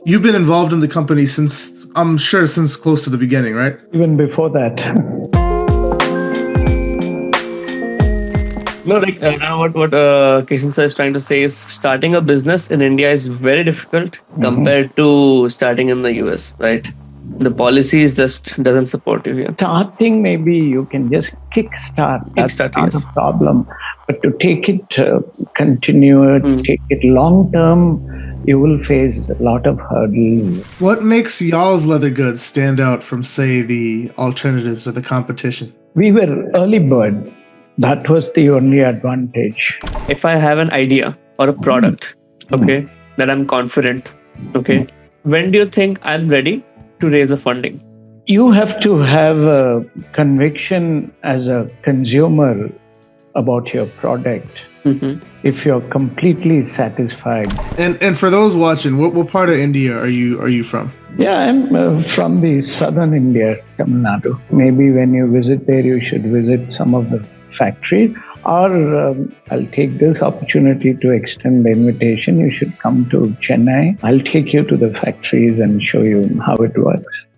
You've been involved in the company since, I'm sure, since close to the beginning, right? Even before that. No, like now what Kesan sir is trying to say is starting a business in India is very difficult compared to starting in the US, right? The policies just doesn't support you here. Starting, maybe you can just kickstart. That's Kickstart, not a yes. problem. But to take it, continue it, take it long term, you will face a lot of hurdles. What makes y'all's leather goods stand out from, say, the alternatives or the competition? We were early bird. That was the only advantage. If I have an idea or a product, okay, that I'm confident, okay, when do you think I'm ready to raise a funding? You have to have a conviction as a consumer about your product. If you're completely satisfied. And for those watching, what part of India are you from? Yeah, I'm from the southern India, Tamil Nadu. Maybe when you visit there, you should visit some of the factories. Or I'll take this opportunity to extend the invitation. You should come to Chennai. I'll take you to the factories and show you how it works.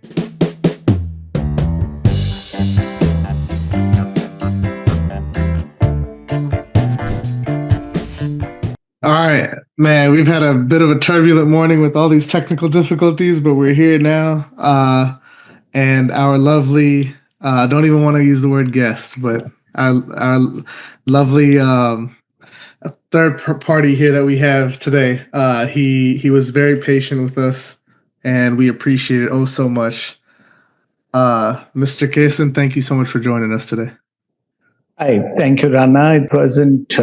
All right, man, we've had a bit of a turbulent morning with all these technical difficulties, but we're here now. And our lovely, don't even want to use the word guest, but our lovely third party here that we have today, he was very patient with us, and we appreciate it oh so much. Mr. Kesan, thank you so much for joining us today. Hi, thank you, Rana. It wasn't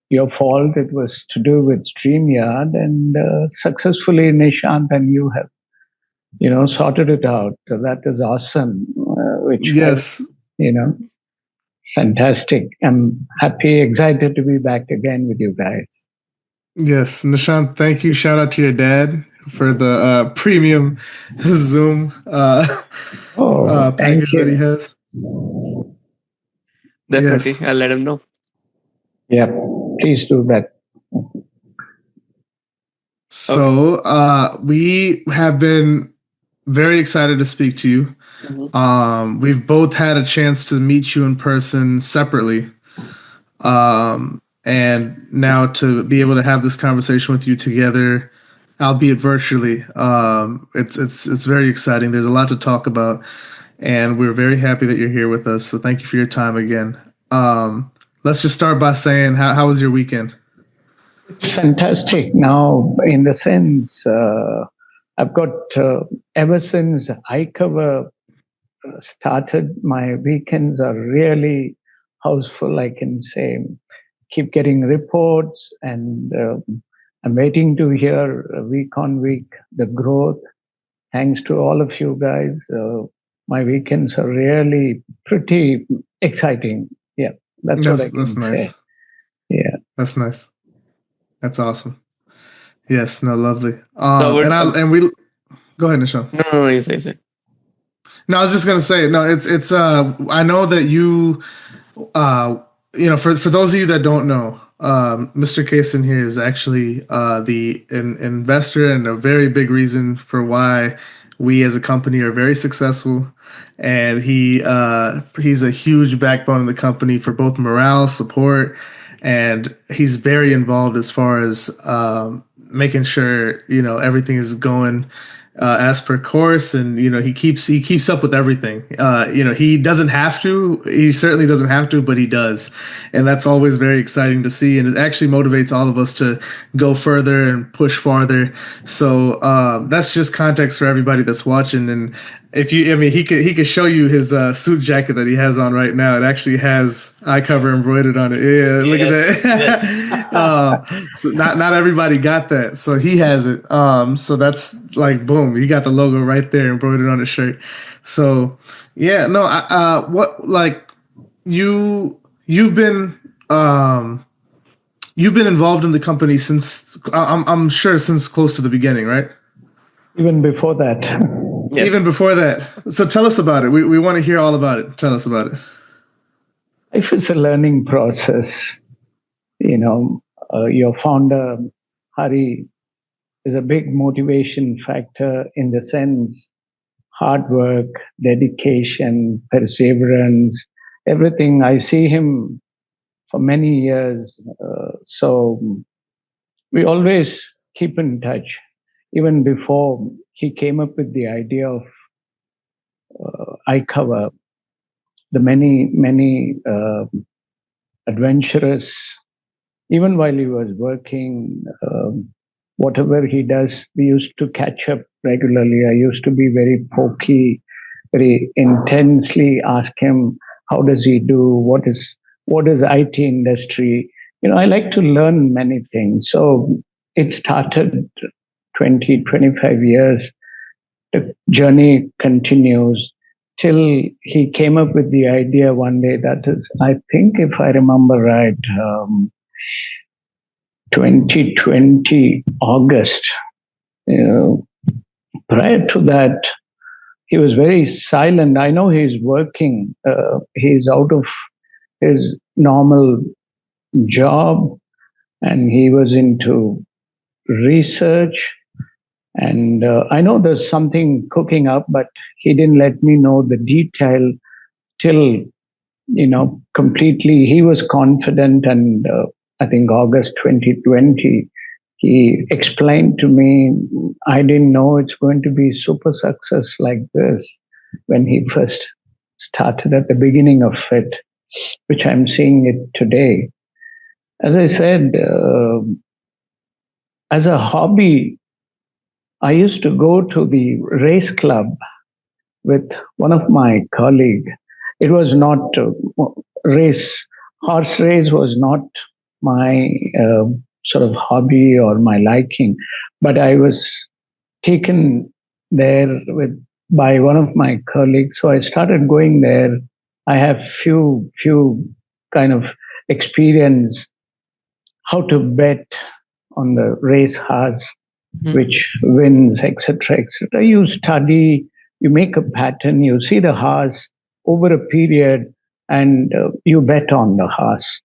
your fault. It was to do with StreamYard, and successfully Nishant and you have, sorted it out. So that is awesome. Yes. Fantastic. I'm happy, excited to be back again with you guys. Yes, Nishant, thank you. Shout out to your dad for the premium Zoom package that he has. Definitely, Yes. I'll let him know. Yeah, please do that. So we have been very excited to speak to you. We've both had a chance to meet you in person separately. And now to be able to have this conversation with you together, albeit virtually, it's very exciting. There's a lot to talk about, and we're very happy that you're here with us. So thank you for your time again. Let's just start by saying, how was your weekend? It's fantastic. Now, in the sense, I've got ever since iCover started, my weekends are really houseful, I can say. Keep getting reports, and I'm waiting to hear week on week the growth. Thanks to all of you guys. My weekends are really pretty exciting. Yeah, that's what I can nice. say. Yeah, that's nice. That's awesome. Yes, no, lovely. So and we go ahead, Nishant. No, you say. No, I was just gonna say, no, it's I know that you for those of you that don't know, Mr. Kesan here is actually the investor and a very big reason for why we as a company are very successful. And he's a huge backbone of the company for both morale, support, and he's very involved as far as making sure everything is going as per course, and he keeps up with everything. He doesn't have to. He certainly doesn't have to, but he does, and that's always very exciting to see. And it actually motivates all of us to go further and push farther. So that's just context for everybody that's watching. And he could show you his suit jacket that he has on right now. It actually has iCover embroidered on it. Yeah, look at that. Yes. So not everybody got that, so he has it. So that's like boom, he got the logo right there embroidered on his shirt. So yeah, no, you've been involved in the company since I'm sure since close to the beginning, right? Even before that. Yes. Even before that. So tell us about it. We want to hear all about it. Tell us about it. Life is a learning process. Your founder, Hari, is a big motivation factor in the sense hard work, dedication, perseverance, everything. I see him for many years. So we always keep in touch. Even before he came up with the idea of iCover, the many adventurous, even while he was working, whatever he does, we used to catch up regularly. I used to be very pokey, very intensely ask him, how does he do? What is IT industry? I like to learn many things. So it started 20, 25 years. The journey continues till he came up with the idea one day. That is, I think, if I remember right, 2020 August. Prior to that, he was very silent. I know he's working. He's out of his normal job, and he was into research. And I know there's something cooking up, but he didn't let me know the detail till, completely. He was confident. And I think August 2020, he explained to me, I didn't know it's going to be super success like this when he first started at the beginning of it, which I'm seeing it today. As I said, as a hobby, I used to go to the race club with one of my colleagues. It was not horse race was not my sort of hobby or my liking, but I was taken there by one of my colleagues. So I started going there. I have few kind of experience how to bet on the race horse, which wins, etc., etc. You study, you make a pattern, you see the horse over a period, and you bet on the horse.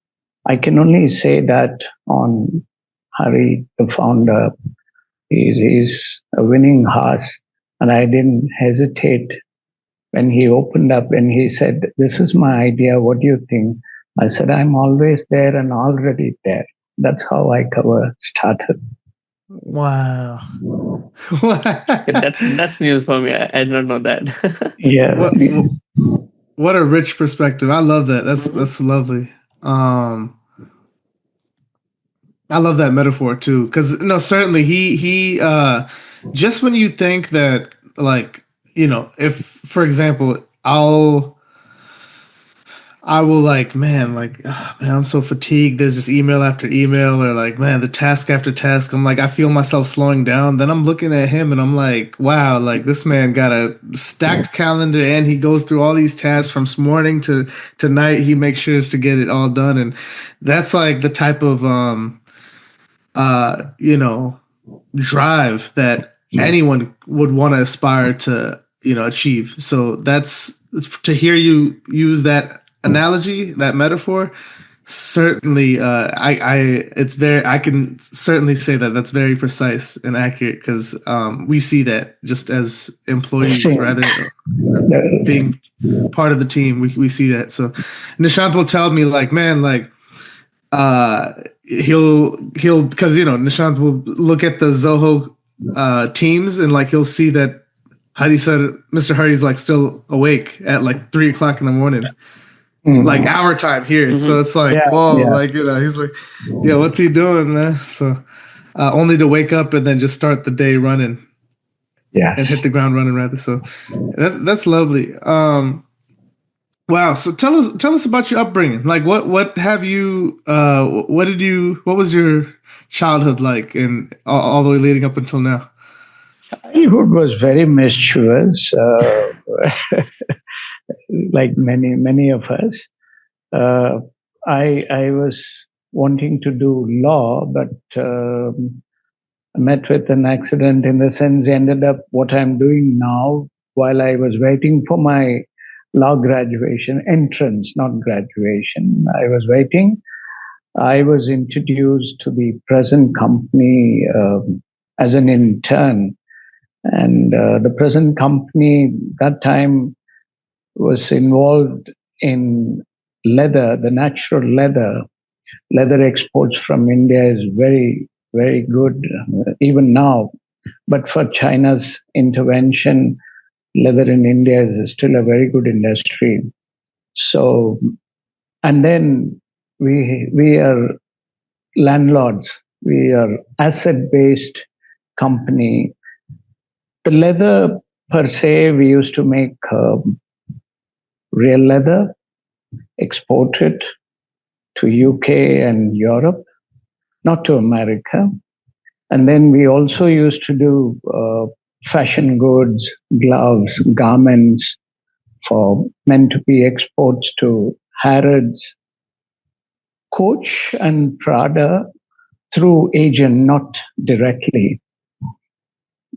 I can only say that on Hari, the founder, is a winning horse, and I didn't hesitate when he opened up and he said, "This is my idea. What do you think?" I said, "I'm always there and already there." That's how iCover started. Wow. That's news for me. I did not know that. Yeah. What a rich perspective. I love that. That's lovely. I love that metaphor too, because certainly he just when you think that, like, if, for example, I will, like, man, I'm so fatigued. There's just email after email, or like, man, the task after task. I'm like, I feel myself slowing down. Then I'm looking at him and I'm like, wow, like, this man got a stacked calendar and he goes through all these tasks from morning to night. He makes sure to get it all done. And that's like the type of, drive that anyone would want to aspire to, achieve. So that's, to hear you use that analogy, that metaphor, certainly, I can certainly say that that's very precise and accurate, because we see that just as employees, rather being part of the team, we see that. So Nishant will tell me, like, man, like, he'll because Nishant will look at the Zoho teams, and like he'll see that Hari said Mr. Hari's like still awake at like 3 o'clock in the morning. Like our time here. So it's like, whoa, like, he's like, yeah, what's he doing, man? So only to wake up and then just start the day running. Yes. And hit the ground running, rather. So that's lovely. Wow. So tell us about your upbringing. Like, what have you what was your childhood like, and all the way leading up until now? Childhood was very mischievous, like many of us. I was wanting to do law, but I met with an accident, in the sense ended up what I'm doing now. While I was waiting for my law graduation entrance, not graduation, I was waiting. I was introduced to the present company as an intern. And the present company that time was involved in leather, the natural leather. Leather exports from India is very, very good, even now. But for China's intervention, leather in India is still a very good industry. So, and then we are landlords. We are asset-based company. The leather per se, we used to make real leather, export it to UK and Europe, not to America. And then we also used to do fashion goods, gloves, garments for meant to be exports to Harrods, Coach, and Prada through agent, not directly.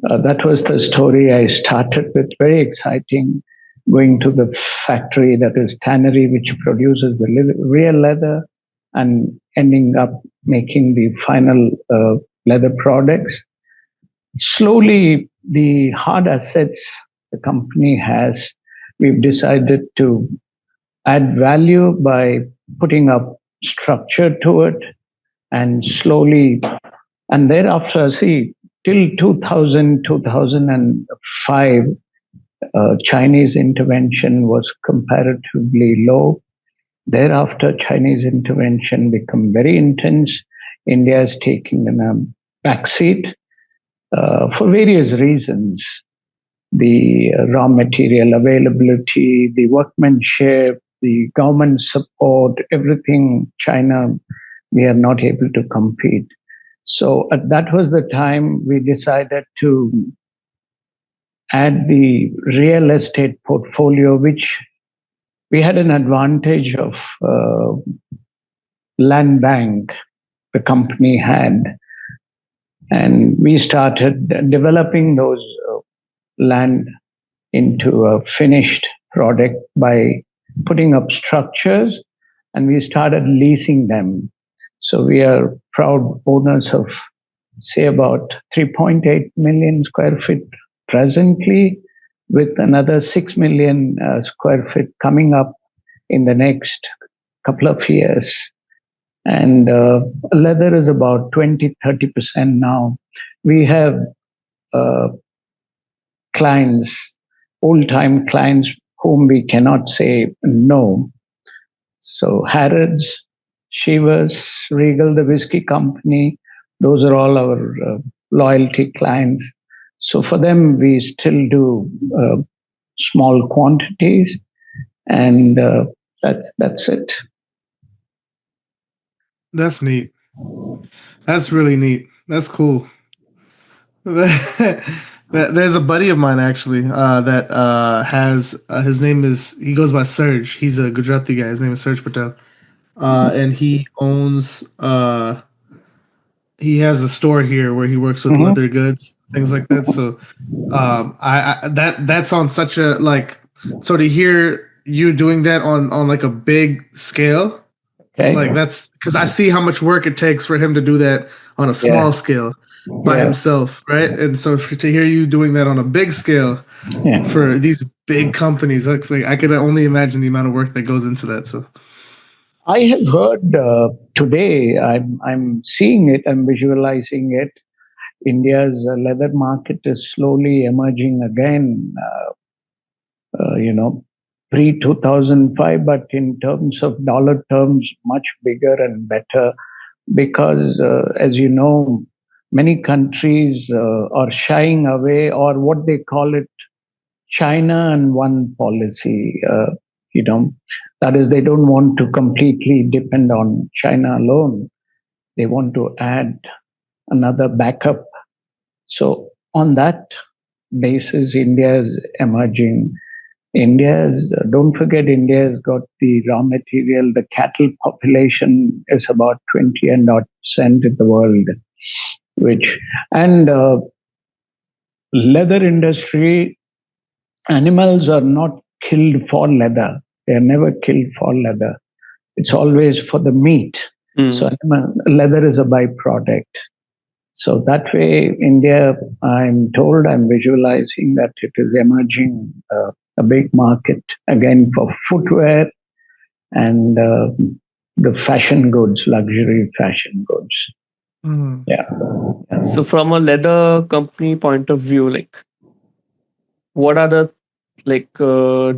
That was the story I started with. Very exciting. Going to the factory, that is tannery, which produces the real leather, and ending up making the final leather products. Slowly, the hard assets the company has, we've decided to add value by putting up structure to it, and slowly, and thereafter, see, till 2000, 2005, Chinese intervention was comparatively low. Thereafter, Chinese intervention became very intense. India is taking in a backseat for various reasons. The raw material availability, the workmanship, the government support, everything, China, we are not able to compete. So that was the time we decided to add the real estate portfolio, which we had an advantage of land bank the company had. And we started developing those land into a finished product by putting up structures, and we started leasing them. So we are proud owners of, say, about 3.8 million square feet presently, with another 6 million square feet coming up in the next couple of years. And leather is about 20-30% now. We have clients, old-time clients, whom we cannot say no. So Harrods, Shivers, Regal, the whiskey company, those are all our loyalty clients. So for them, we still do small quantities, and that's it. That's neat. That's really neat. That's cool. There's a buddy of mine actually that has his name is, he goes by Serge. He's a Gujarati guy. His name is Serge Patel, and he owns he has a store here where he works with leather goods, things like that. So I that sounds such a like, so to hear you doing that on like a big scale, Okay. like that's because I see how much work it takes for him to do that on a small scale by himself, right? And so to hear you doing that on a big scale for these big companies, like I could only imagine the amount of work that goes into that. So I have heard today. I'm seeing it. I'm visualizing it. India's leather market is slowly emerging again. Pre 2005, but in terms of dollar terms, much bigger and better. Because, as you know, many countries are shying away, or what they call it, China and one policy. That is, they don't want to completely depend on China alone. They want to add another backup. So on that basis, India is emerging. Don't forget, India has got the raw material. The cattle population is about 20 and odd percent in the world, and leather industry, animals are not killed for leather. They are never killed for leather. It's always for the meat. So leather is a byproduct. So that way, India, I'm told, I'm visualizing that it is emerging a big market again for footwear and the fashion goods, luxury fashion goods. Mm. Yeah. So from a leather company point of view, like what are the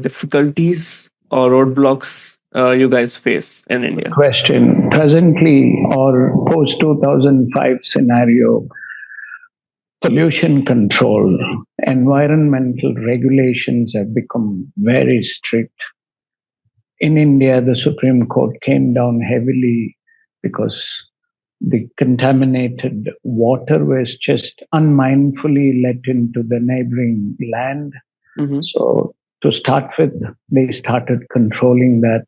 difficulties or roadblocks you guys face in India? Question. Presently, or post 2005 scenario, pollution control, environmental regulations have become very strict. In India, the Supreme Court came down heavily because the contaminated water was just unmindfully let into the neighboring land. Mm-hmm. So, to start with, they started controlling that.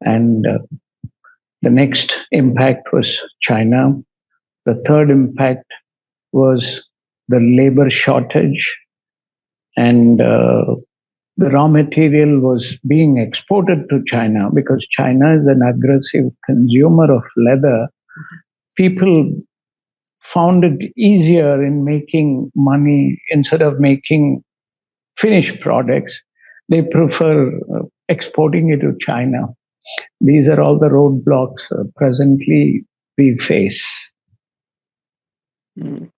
And the next impact was China. The third impact was the labor shortage, and the raw material was being exported to China because China is an aggressive consumer of leather. People found it easier in making money instead of making finished products. They prefer exporting it to China. These are all the roadblocks presently we face. Mm.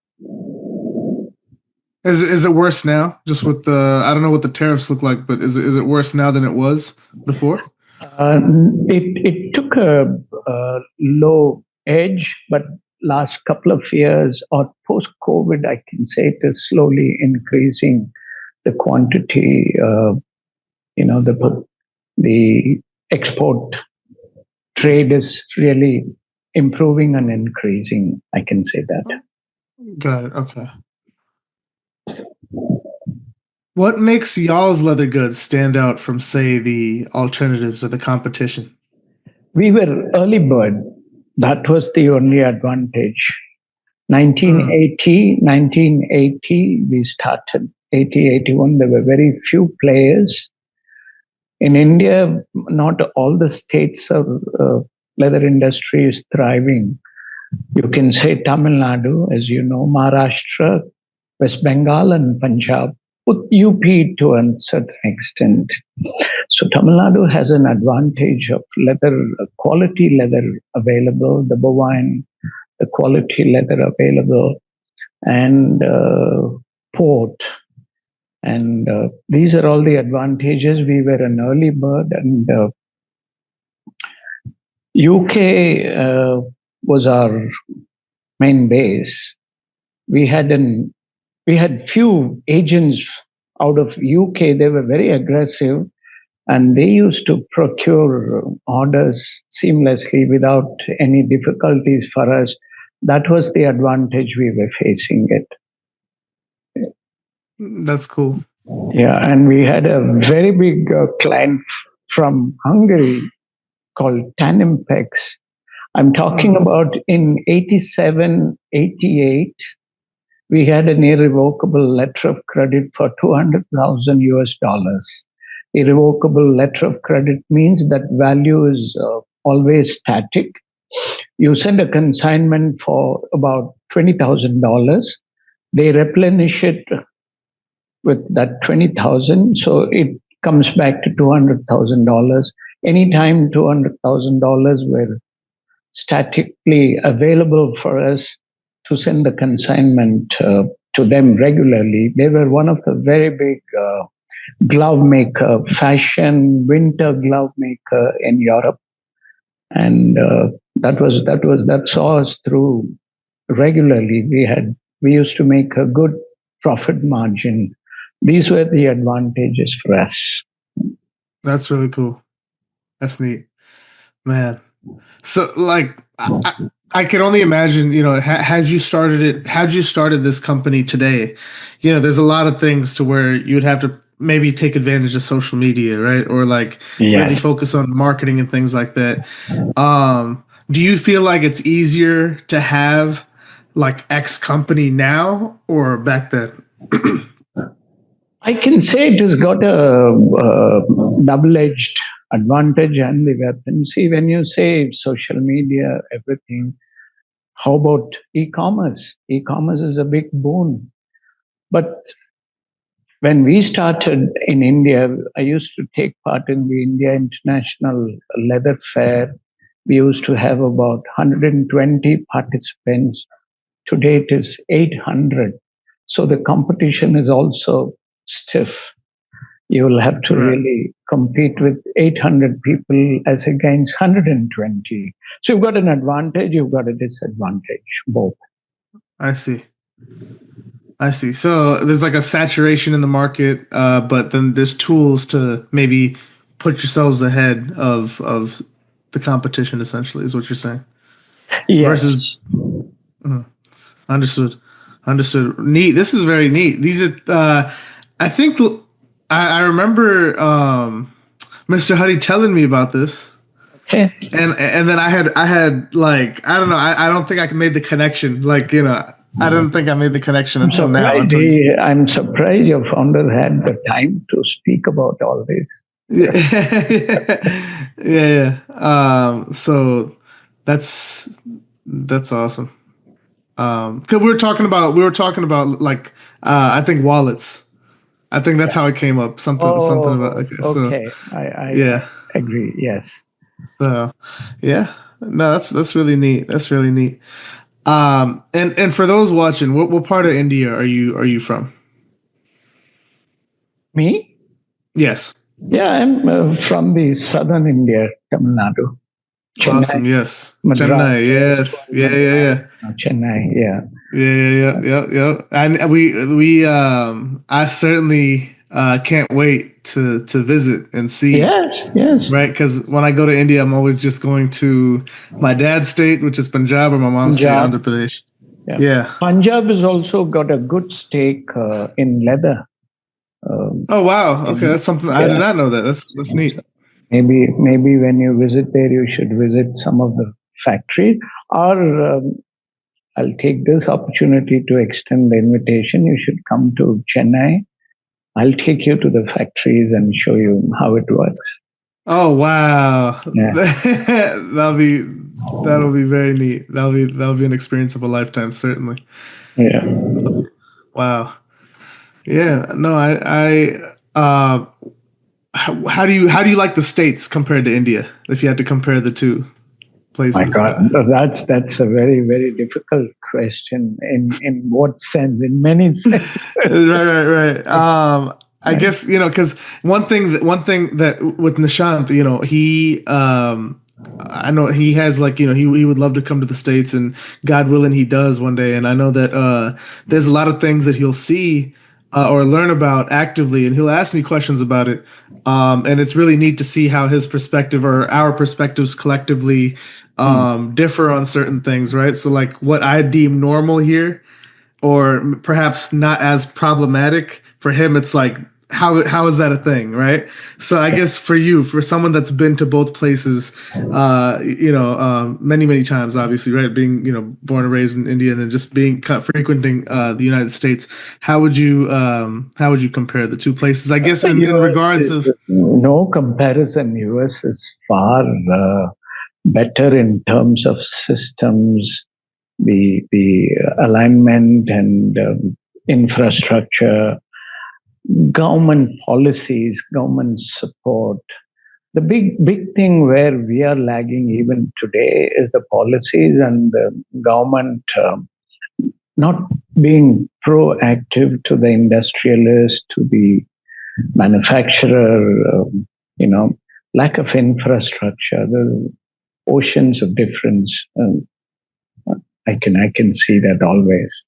Is it worse now? Just with the I don't know what the tariffs look like, but is it worse now than it was before? It took a low edge, but last couple of years or post COVID, I can say it is slowly increasing the quantity. The export trade is really improving and increasing. I can say that. Got it. Okay. What makes y'all's leather goods stand out from, say, the alternatives or the competition? We were early bird. That was the only advantage. 1980, we started. 80, 81, there were very few players. In India, not all the states of leather industry is thriving. You can say Tamil Nadu, as you know, Maharashtra, West Bengal, and Punjab, UP to a certain extent. So Tamil Nadu has an advantage of leather, quality leather available, the bovine, the quality leather available, and port. And these are all the advantages. We were an early bird, and UK was our main base. We had few agents out of UK. They were very aggressive, and they used to procure orders seamlessly without any difficulties for us. That was the advantage we were facing it. That's cool. Yeah, and we had a very big client from Hungary called Tanimpex. I'm talking about in 87, 88, we had an irrevocable letter of credit for 200,000 US dollars. Irrevocable letter of credit means that value is always static. You send a consignment for about $20,000. They replenish it with that 20,000. So it comes back to $200,000. Anytime $200,000 were statically available for us to send the consignment to them regularly. They were one of the very big glove maker, fashion winter glove maker in Europe, and that saw us through regularly. We used to make a good profit margin. These were the advantages for us. That's really cool. That's neat, man. So, like, I can only imagine, had you started this company today, there's a lot of things to where you'd have to maybe take advantage of social media, right? Or like really focus on marketing and things like that. Do you feel like it's easier to have like X company now or back then? I can say it has got a double-edged advantage and the weapon. See, when you say social media, everything, How about e-commerce? E-commerce is a big boon. But when we started in India, I used to take part in the India International Leather Fair. We used to have about 120 participants. Today it is 800. So the competition is also stiff. You will have to Right. really compete with 800 people as against 120. So you've got an advantage, you've got a disadvantage, both. I see. I see. So there's like a saturation in the market, but then there's tools to maybe put yourselves ahead of the competition. Essentially, is what you're saying. Versus, Yes. understood, understood. Neat. This is very neat. These are. I think I remember Mr. Huddy telling me about this. Okay. And then I had like I don't know I don't think I made the connection like I don't think I made the connection until now until you, I'm surprised your founder had the time to speak about all this. yeah yeah so that's awesome 'cause we were talking about like I think wallets. I think that's how it came up, something about, Oh, okay, so okay. I yeah, agree. Yes. so yeah, no, that's really neat, that's really neat. And for those watching, what part of India are you from? Me? Yes. Yeah, I'm from the southern India, Tamil Nadu, Chennai, Awesome. Yes. Madras. Chennai. It's Yes. called Yeah. Yeah. Madras, Yeah. Chennai. Yeah. Yeah. Yeah. Yeah. Yeah. And we I certainly can't wait to visit and see. Yes. Yes. Right, because when I go to India, I'm always just going to my dad's state, which is Punjab, or my mom's state, Punjab. Andhra Pradesh. Yeah. Yeah. Punjab has also got a good stake in leather. Oh wow. Okay, In, that's something I did yeah. not know that. That's So neat. maybe when you visit there, you should visit some of the factories. Or I'll take this opportunity to extend the invitation. You should come to Chennai. I'll take you to the factories and show you how it works. Oh wow. Yeah. That'll be very neat. That'll be an experience of a lifetime, certainly. Yeah. Wow. Yeah. No, how do you like the States compared to India? If you had to compare the two My places. God, that's a very difficult question. In what sense? In many senses. Right. I guess because one thing that with Nishant, I know he has like he would love to come to the States, and God willing he does one day. And I know that there's a lot of things that he'll see or learn about actively, and he'll ask me questions about it. And it's really neat to see how his perspective or our perspectives collectively differ on certain things, right? So like what I deem normal here or perhaps not as problematic for him, it's like how is that a thing, right? So I guess for you, for someone that's been to both places many times, obviously, right, being born and raised in India and then just being frequenting the United States, how would you compare the two places, I guess, in US regards is of no comparison. US is far better in terms of systems, the alignment and infrastructure, government policies, government support. The big thing where we are lagging even today is the policies and the government not being proactive to the industrialist, to the manufacturer. Lack of infrastructure. The oceans of difference. I can see that always.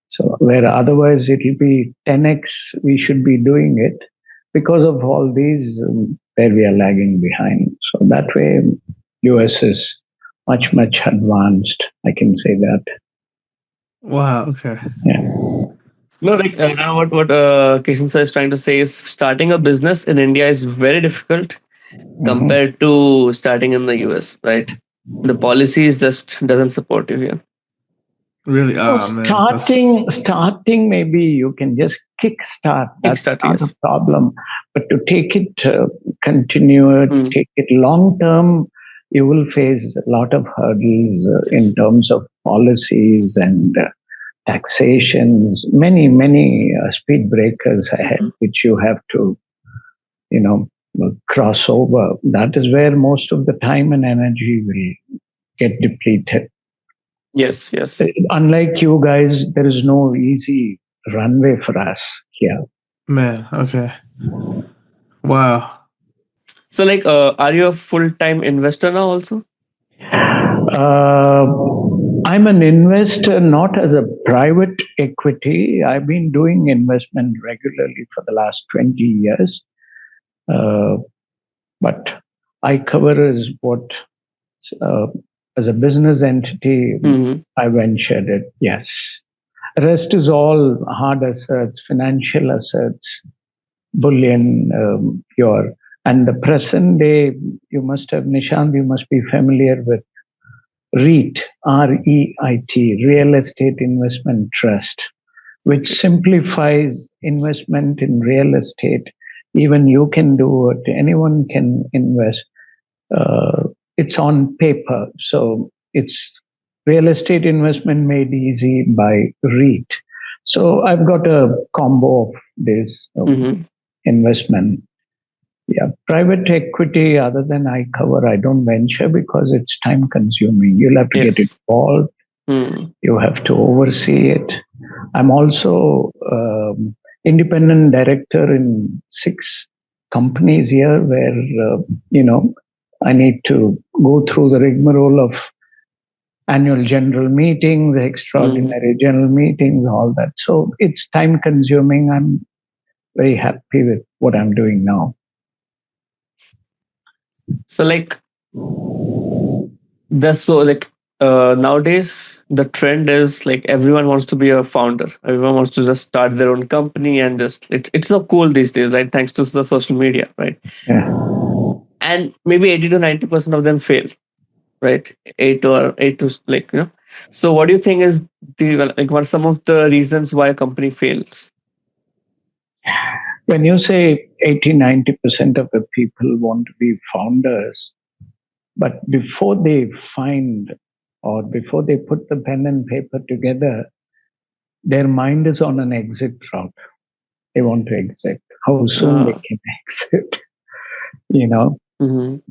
So where otherwise it will be 10x, we should be doing it because of all these where we are lagging behind. So that way, US is much advanced. I can say that. wow, okay. Yeah. No, like now what Kesan sir is trying to say is starting a business in India is very difficult Mhm. compared to starting in the US, right? The policies just doesn't support you here. Really, So oh man, that's starting, maybe you can just kick start. That's Kickstarter, not a yes. problem. But to take it, continue it, Mm. take it long term, you will face a lot of hurdles Yes. in terms of policies and taxations, many speed breakers ahead, Mhm. which you have to, you know, cross over. That is where most of the time and energy will get depleted. Yes, yes. Unlike you guys, there is no easy runway for us here. Man, okay. Wow. So, like, are you a full-time investor now also? Uh, I'm an investor, not as a private equity. I've been doing investment regularly for the last 20 years. Uh, but iCover is what, uh, as a business entity, Hmm. I ventured it. Yes. Rest is all hard assets, financial assets, bullion, your. And the present day, you must have, Nishant, you must be familiar with REIT, REIT, Real Estate Investment Trust, which simplifies investment in real estate. Even you can do it, anyone can invest. It's on paper. So it's real estate investment made easy by REIT. So I've got a combo of this Hmm. investment. Yeah, private equity, other than iCover, I don't venture because it's time consuming. You'll have to get Yes. involved, Mm. you have to oversee it. I'm also independent director in 6 companies here where, you know, I need to go through the rigmarole of annual general meetings, Mm. extraordinary general meetings, all that. So it's time consuming. I'm very happy with what I'm doing now. So, like, that's so like nowadays the trend is like everyone wants to be a founder. Everyone wants to just start their own company and just it's so cool these days, right? Thanks to the social media, right? Yeah. And maybe 80 to 90% of them fail, right? Eight to like So, what do you think is the like what are some of the reasons why a company fails? When you say 80-90% of the people want to be founders, but before they find or before they put the pen and paper together, their mind is on an exit route. They want to exit. How soon they Uh, can exit, you know? mhm.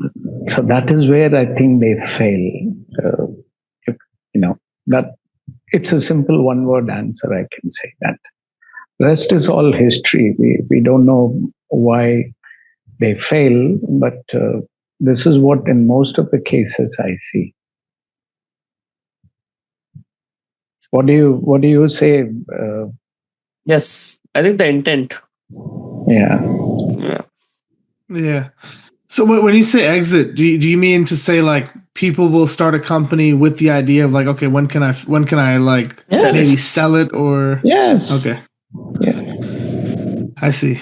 So that is where I think they fail. If, you know, that it's a simple one word answer. I can say that. Rest is all history. We don't know why they fail, but this is what in most of the cases I see. What do you say? Yes, I think the intent. Yeah. Yeah. Yeah. So when you say exit, do you mean to say like people will start a company with the idea of like, okay, when can I like Sell Yes. maybe it. sell it or Yes. okay. Yes. I see.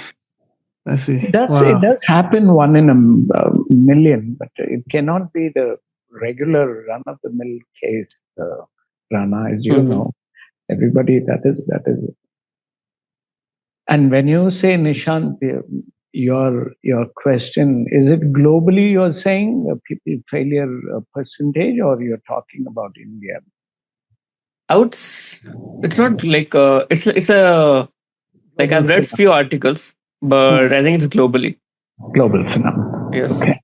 I see. It Wow. does happen one in a million, but it cannot be the regular run of the mill case, Rana, as you Hmm. know. Everybody that is. And when you say Nishant, your question is it globally? You're saying people failure percentage, or you're talking about India? I would. It's not like it's a like Global I've read phenomenon. few articles, but I think it's globally. Global phenomenon. Yes, Okay.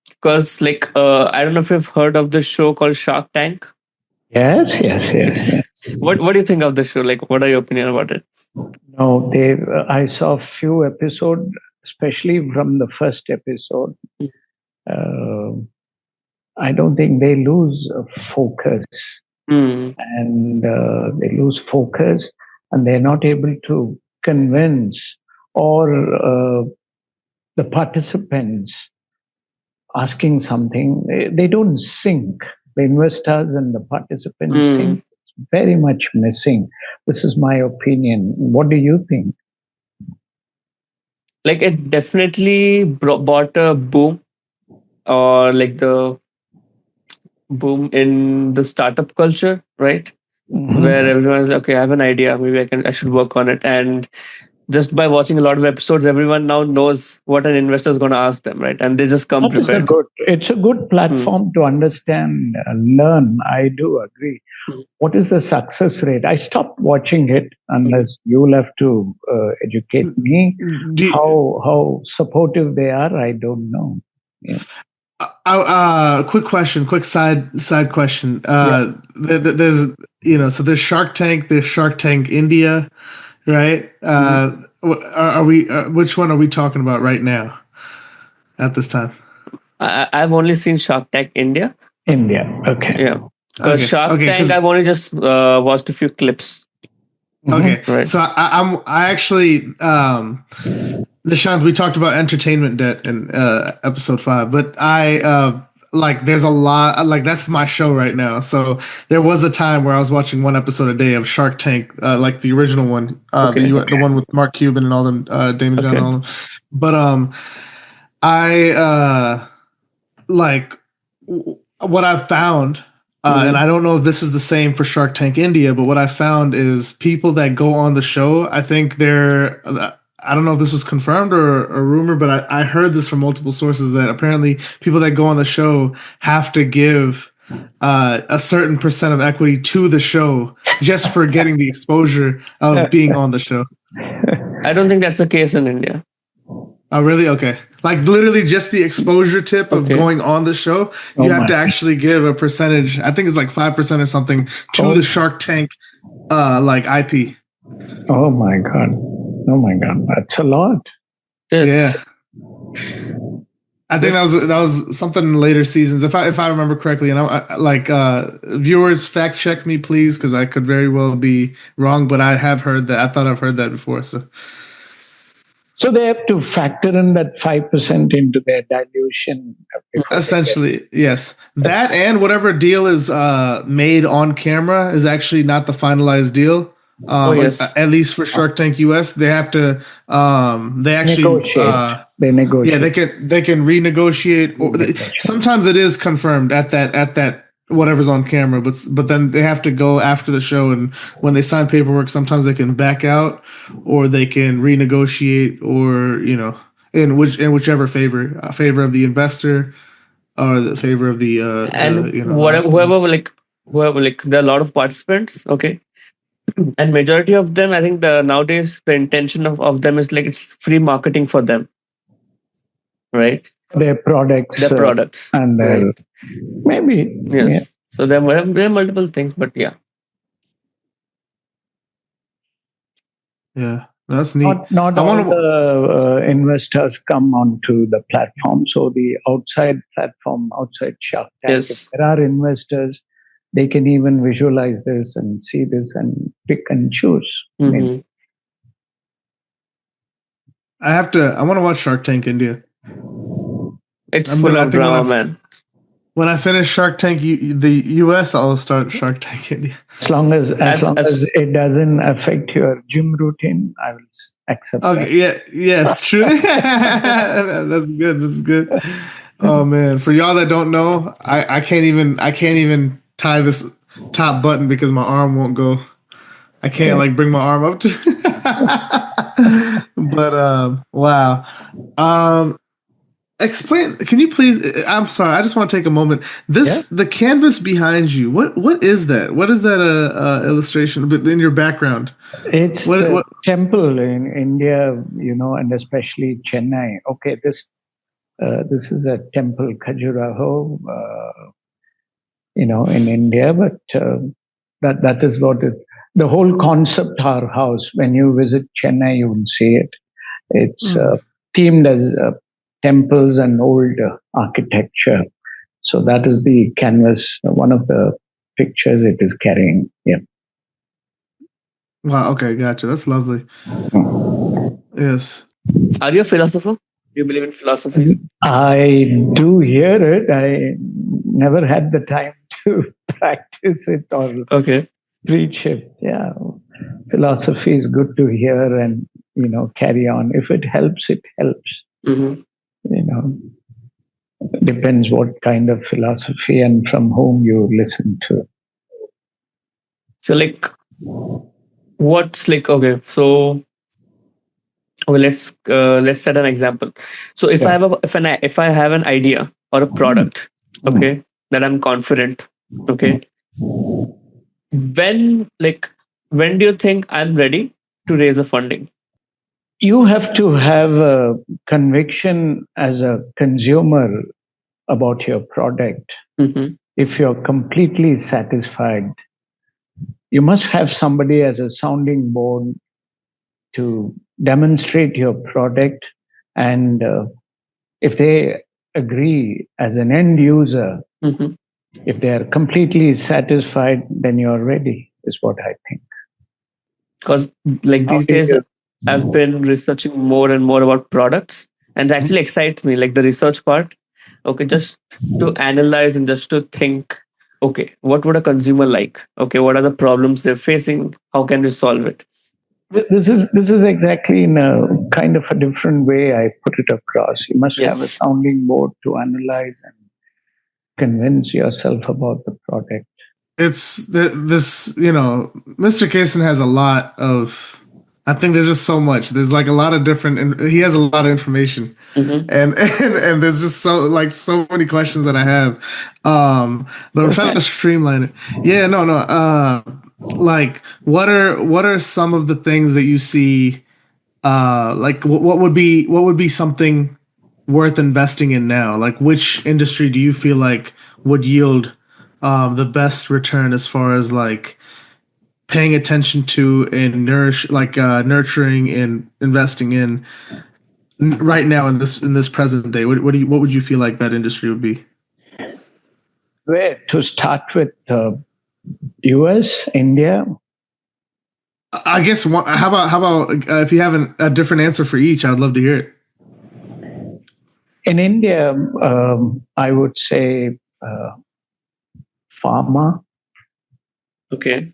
because like I don't know if you've heard of the show called Shark Tank. Yes. Yes. Yes. It's Yes. what do you think of the show? Like, what are your opinion about it? No, they. I saw a few episodes, especially from the first episode. Uh, I don't think they lose focus, Hmm. and they lose focus, and they're not able to convince or the participants asking something. They don't sync. The investors and the participants Hmm. sync. Very much missing. This is my opinion. What do you think? Like, it definitely brought a boom, or like the boom in the startup culture, right? Where Mhm. everyone's like, okay, I have an idea, maybe I should work on it, and just by watching a lot of episodes, everyone now knows what an investor is going to ask them, right? And they just come That is prepared. it's a good platform to understand, learn. I do agree. What is the success rate? I stopped watching it unless you'll have to educate me. How supportive they are, I don't know. Yeah. Quick question, quick side question. There's so there's Shark Tank, there's Shark Tank India, right? Are we which one are we talking about right now at this time? I've only seen Shark Tank India. Okay. Yeah, because Shark Tank, I've only just watched a few clips. Okay, right. So I actually Nishant, we talked about entertainment debt in episode 5, but I like there's a lot like that's my show right now. So there was a time where I was watching one episode a day of Shark Tank, like the original one, the one with Mark Cuban and all them, Damon John and all them. But I like what I've found. And I don't know if this is the same for Shark Tank India, but what I found is people that go on the show, I think I don't know if this was confirmed or a rumor, but I heard this from multiple sources that apparently people that go on the show have to give a certain percent of equity to the show just for getting the exposure of being on the show. I don't think that's the case in India. Oh, really? Okay. Like literally just the exposure tip of going on the show, you have to actually give a percentage. I think it's like 5% or something to the Shark Tank like IP. Oh my God. That's a lot. Yes. Yeah. I think that was something in later seasons, if I remember correctly. And viewers, fact check me, please, because I could very well be wrong. But I have heard that. I thought I've heard that before. So they have to factor in that 5% into their dilution. Essentially, yes. That and whatever deal is made on camera is actually not the finalized deal. Yes. At least for Shark Tank US, they have to. They actually negotiate. They negotiate. Yeah, they can renegotiate. Sometimes it is confirmed at that whatever's on camera, but then they have to go after the show, and when they sign paperwork, sometimes they can back out or they can renegotiate, or in whichever favor of the investor or the favor of the whoever there are a lot of participants. Okay. And majority of them, I think nowadays the intention of them is like it's free marketing for them, right? Their products, and their maybe yes. Yeah. So there are multiple things, but yeah. That's neat. Not all the investors come onto the platform. So the outside platform, outside Shark Tank, if there are investors, they can even visualize this and see this and pick and choose. Mm-hmm. I want to watch Shark Tank India. It's full of drama, man. When I finish Shark Tank the US, I'll start Shark Tank India. As long as it doesn't affect your gym routine, I will accept that. Okay, yes, true. That's good. Oh man, for y'all that don't know, I can't even tie this top button because my arm won't go. I can't bring my arm up to. But wow. Explain. Can you please? I'm sorry. I just want to take a moment. The canvas behind you. What is that? What is that? Illustration in your background. It's the temple in India, and especially Chennai. Okay, this is a temple, Khajuraho, in India. But that is what the whole concept. Our house. When you visit Chennai, you will see it. It's themed as temples and old architecture. So that is the canvas, one of the pictures it is carrying. Yeah. Wow. Okay. Gotcha. That's lovely. Yes. Are you a philosopher? Do you believe in philosophy? I do hear it. I never had the time to practice it or preach it. Yeah. Philosophy is good to hear and, carry on. If it helps, it helps. Mm-hmm. Depends what kind of philosophy and from whom you listen to. So what's so Okay, let's set an example. So if I Yeah. have if I have an idea or a product, okay, that I'm confident, okay, when do you think I'm ready to raise a funding? You have to have a conviction as a consumer about your product. Mm-hmm. If you're completely satisfied, you must have somebody as a sounding board to demonstrate your product. And if they agree as an end user, Mm-hmm. if they are completely satisfied, then you're ready, is what I think. Because like How these do days, you? I've been researching more and more about products, and it actually excites me, like the research part. Okay, just to analyze and just to think, okay, what would a consumer like? Okay, what are the problems they're facing? How can we solve it? This is exactly in a kind of a different way I put it across. You must have a Yes. sounding board to analyze and convince yourself about the product. It's this, Mr. Kaysen has a lot of. I think there's just so much. There's like a lot of different, and he has a lot of information, Mm-hmm. and there's just so many questions that I have, but I'm trying to streamline it. Yeah, no, no. Like what are some of the things that you see? Like what would be something worth investing in now? Like which industry do you feel like would yield the best return as far as like paying attention to and nurturing and investing in right now in this present day? What would you feel like that industry would be? Where to start with? US, India. I guess how about if you have a different answer for each, I'd love to hear it. In India, I would say pharma, Okay.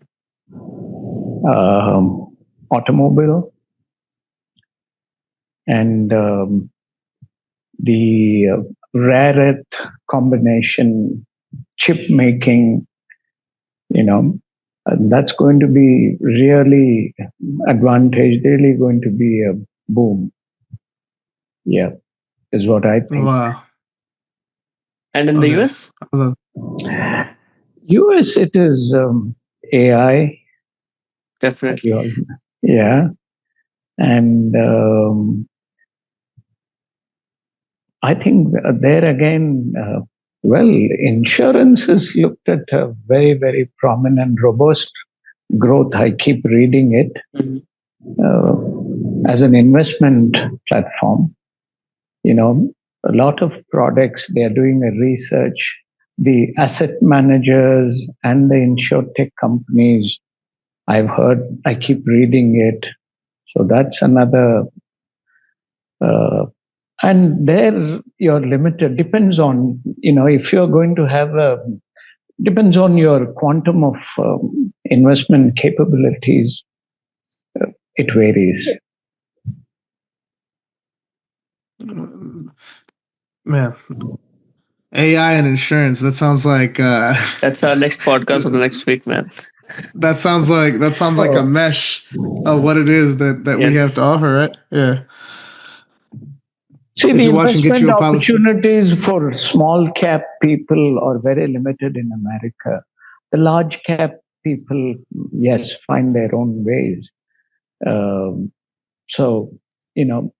automobile, and the rare earth combination, chip making, you know, that's going to be really really going to be a boom. Yeah, is what I think. Wow. And in the Okay. US? US, it is AI. Definitely. Yeah, and I think there again, well, insurance is looked at a very, very prominent, robust growth. I keep reading it Mhm. as an investment platform. You know, a lot of products, they are doing a research. The asset managers and the insurtech companies, I've heard, I keep reading it. So that's another uh, and there you're limited, depends on, if you're going to have a, depends on your quantum of investment capabilities. It varies. Man, AI and insurance. That sounds like That's our next podcast for the next week, man. that sounds like a Oh, mesh of what it is that we have Yes. to offer, right? Yeah. see, If the you're watching, get investment you a policy. opportunities for small cap people are very limited in America. The large cap people, yes, find their own ways. Um, so, you know,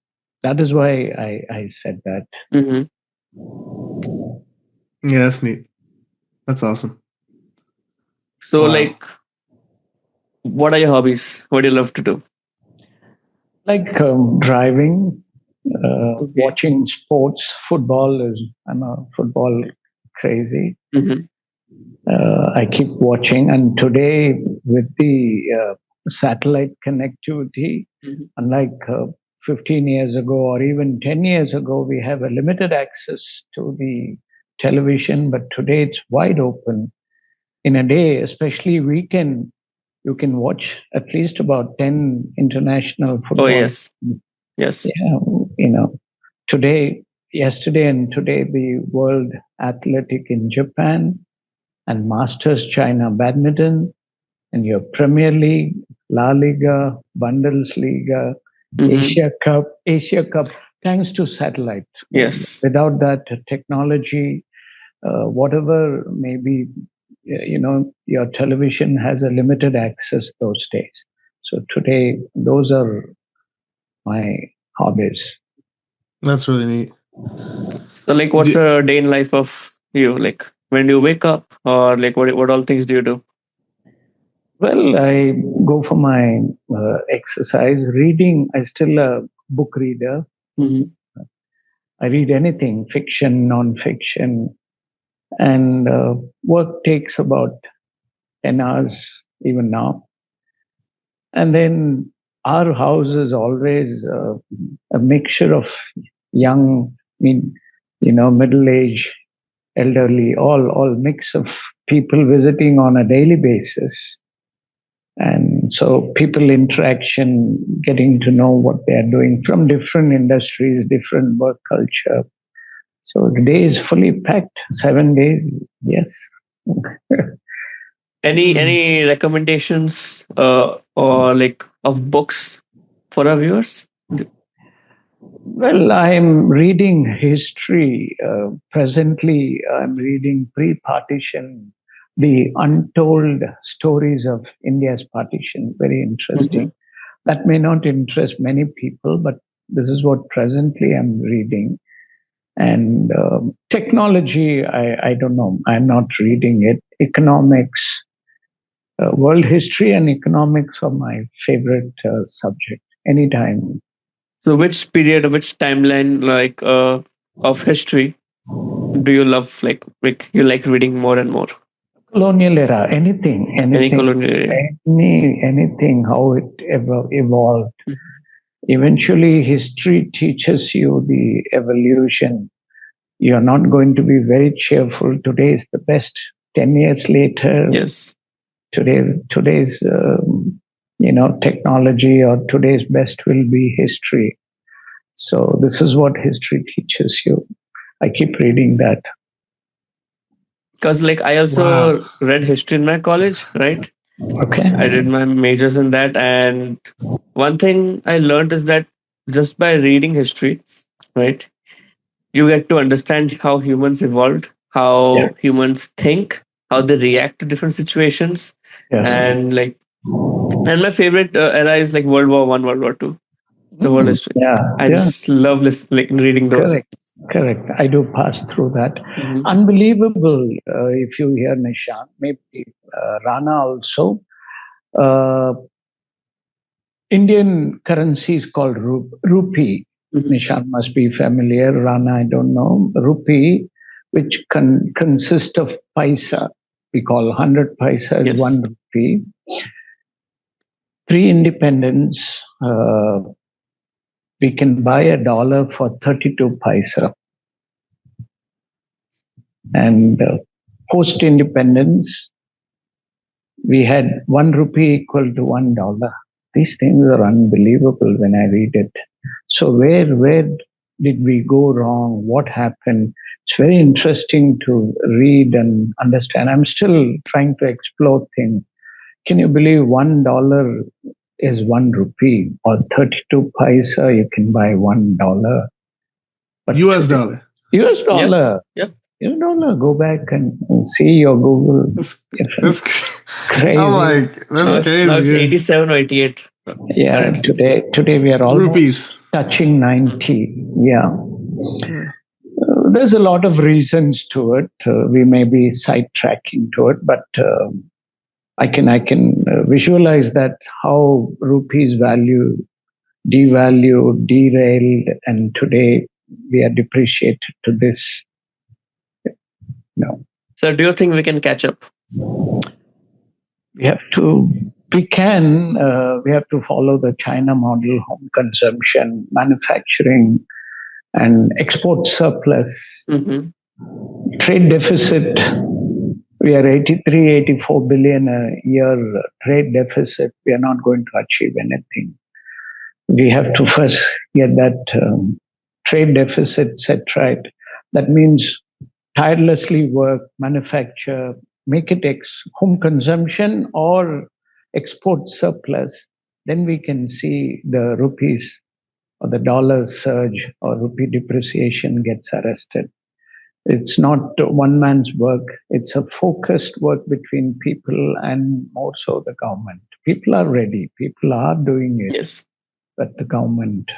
that is why I said that. Mm-hmm. Yeah, that's neat. That's awesome. So, Wow. like, what are your hobbies? What do you love to do? Like driving, Okay. watching sports. I'm a football crazy. Mm-hmm. I keep watching, and today with the satellite connectivity, Mm-hmm. unlike 15 years ago or even 10 years ago, we have a limited access to the television, but today it's wide open. In a day, especially weekend, you can watch at least about 10 international Oh, football. yes. Yes. Yeah, you know, today, yesterday, and today, the World Athletic in Japan and Masters China Badminton and your Premier League, La Liga, Bundesliga. Mm-hmm. Asia Cup, thanks to satellite. Yes. Without that technology, whatever maybe, your television has a limited access those days. So today, those are my hobbies. That's really neat. So, like, what's Do, a day in life of you? Like, when do you wake up, or like, what all things do you do? Well, I go for my exercise. Reading, I still a book reader. Mm-hmm. I read anything, fiction, non-fiction, and work takes about 10 hours even now. And then our house is always a mixture of young, middle age, elderly, all mix of people visiting on a daily basis. And so people interaction, getting to know what they are doing from different industries, different work culture. So the day is fully packed, 7 days, yes. Any recommendations, or like of books for our viewers? Well, I'm reading history. Presently, I'm reading pre-partition, the untold stories of India's partition. Very Mm-hmm. interesting. That may not interest many people, but this is what presently I'm reading. And technology, I don't know. I'm not reading it. Economics, world history, and economics are my favorite subject. Anytime. So, which period, which timeline, like, of history do you love? Like you like reading more and more? Colonial era, Any colonial area? anything, how it ever evolved. Eventually, history teaches you the evolution. You're not going to be very cheerful. Today is the best. 10 years later, Yes. today's technology or today's best will be history. So this is what history teaches you. I keep reading that. Because like I wow. also read history in my college, right? Okay. I did my majors in that, and one thing I learned is that just by reading history, right, you get to understand how humans evolved, Yeah. how humans think, how they react to different situations, Yeah. and like, and my favorite era is like World War I, World War II, the world history. Yeah. I Yeah. just love like reading those. Correct. Correct. I do pass through that. Hmm. Unbelievable. If you hear Nishant, maybe Rana also. Uh, Indian currency is called rupee. Hmm. Nishant must be familiar. Rana, I don't know. Rupee, which consists of paisa. We call 100 paisa as Yes. one rupee. Pre-independence, we can buy a dollar for 32 paisa. And post-independence, we had 1 rupee equal to $1. These things are unbelievable when I read it. So where did we go wrong? What happened? It's very interesting to read and understand. I'm still trying to explore things. Can you believe $1 is 1 rupee or 32 paisa? You can buy $1. But US today, dollar. US Yep. dollar, Yep. $1. Go back and see your Google. That's Different. that's I'm Crazy. like Now that's it's crazy. 87 or 88 Yeah, currently. today we are almost Rupees. touching Mm. 90. Yeah. Yeah. There's a lot of reasons to it. We may be sidetracking to it, but I can visualize that how rupees value devalued, derailed, and today we are depreciated to this. No, So do you think we can catch up? we have to. We have to follow the China model: home consumption, manufacturing, and export surplus. Mm-hmm. Trade deficit, we are 83, 84 billion a year trade deficit. We are not going to achieve anything. We have to first get that trade deficit set right. That means tirelessly work, manufacture, make it home consumption or export surplus. then we can see the rupees or the dollar surge or rupee depreciation gets arrested. It's not one man's work. It's a focused work between people and more so the government. People are ready. People are doing it, Yes. but the government,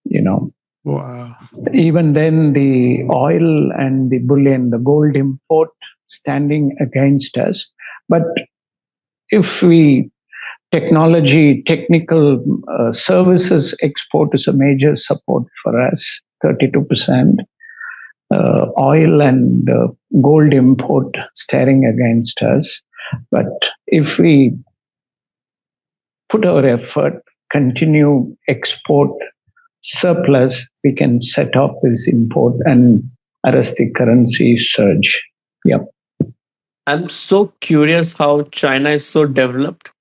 you know, Wow. even then the oil and the bullion, the gold import standing against us. But if we technical services export is a major support for us, 32%. Oil and gold import staring against us. But if we put our effort, continue export surplus, we can set off this import and arrest the currency surge. Yep. I'm so curious how China is so developed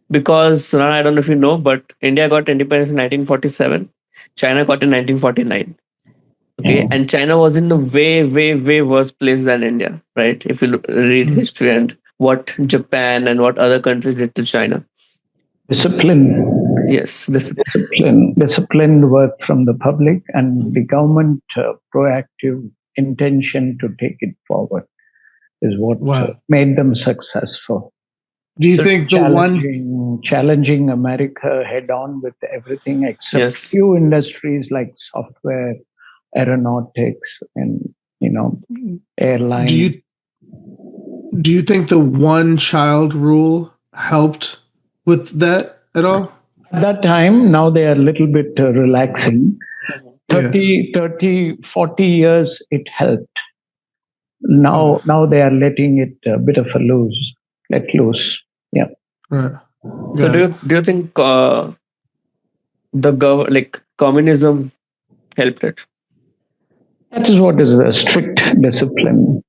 because Rana, I don't know if you know, but India got independence in 1947. China got in 1949. Okay, Yeah. and China was in a way, way, way worse place than India, right? If you read history and what Japan and what other countries did to China. Discipline. Yes, this. Disciplined work from the public and the government proactive intention to take it forward is what Wow. made them successful. Do you So think the one? Challenging America head on with everything except Yes. few industries like software, aeronautics, and airline. Do you think the one child rule helped with that at all? At that time, now they are a little bit relaxing. 40 years it helped. Now they are letting it a bit of a let loose. Yeah. Right. So do you think like communism helped it? That is what is the strict discipline.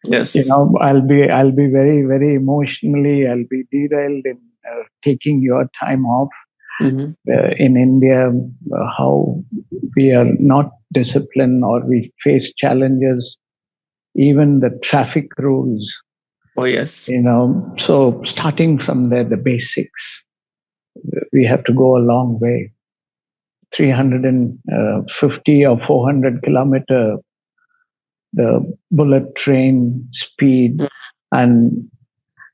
Yes. I'll be very very emotionally. I'll be derailed in taking your time off. Mm-hmm. In India, how we are not disciplined or we face challenges, even the traffic rules. Oh yes. So starting from there, the basics, we have to go a long way. 350 or 400-kilometer, the bullet train speed, and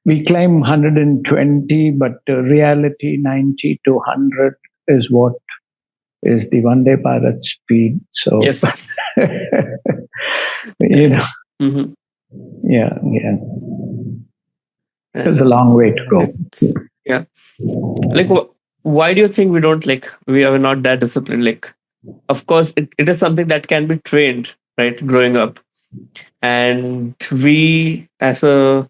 we claim 120, but reality 90 to 100 is what is the Vande Bharat speed. So, yes. Mm-hmm. Yeah. There's a long way to go. Yeah. Like, why do you think we are not that disciplined? Like, of course, it is something that can be trained, right? Growing up. And we, as a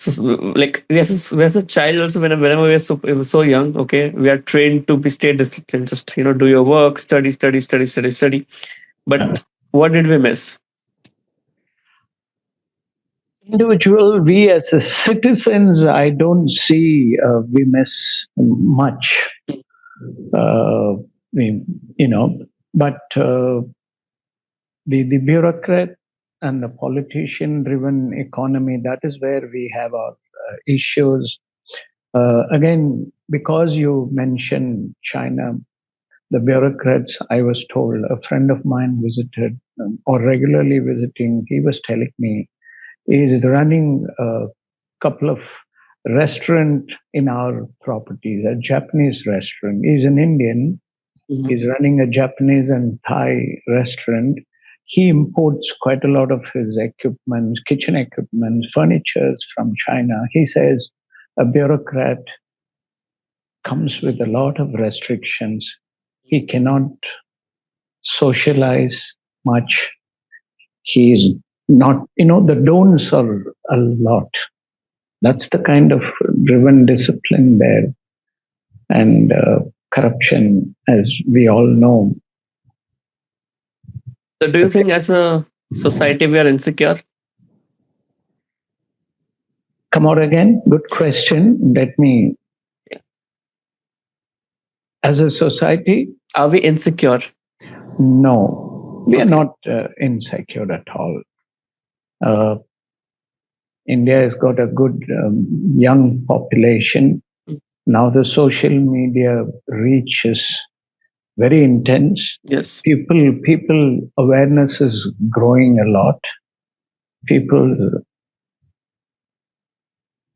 as a child also, whenever we were so young, okay, we are trained to be stay disciplined, just do your work, study. But what did we miss? Individual, we as a citizens, I don't see we miss much. But the bureaucrat and the politician-driven economy, that is where we have our issues. Again, because you mentioned China, the bureaucrats, I was told, a friend of mine visited or regularly visiting, he was telling me, he is running a couple of restaurant in our properties, a Japanese restaurant. He's an Indian. Mm-hmm. He's running a Japanese and Thai restaurant. He imports quite a lot of his equipment, kitchen equipment, furnitures from China. He says a bureaucrat comes with a lot of restrictions. He cannot socialize much. He's not, the don'ts are a lot. That's the kind of driven discipline there. And corruption, as we all know. So do you think as a society we are insecure? Come out again. Good question. Let me. As a society, are we insecure? No, we are not insecure at all. India has got a good young population. Now the social media reach is very intense. Yes. People awareness is growing a lot. People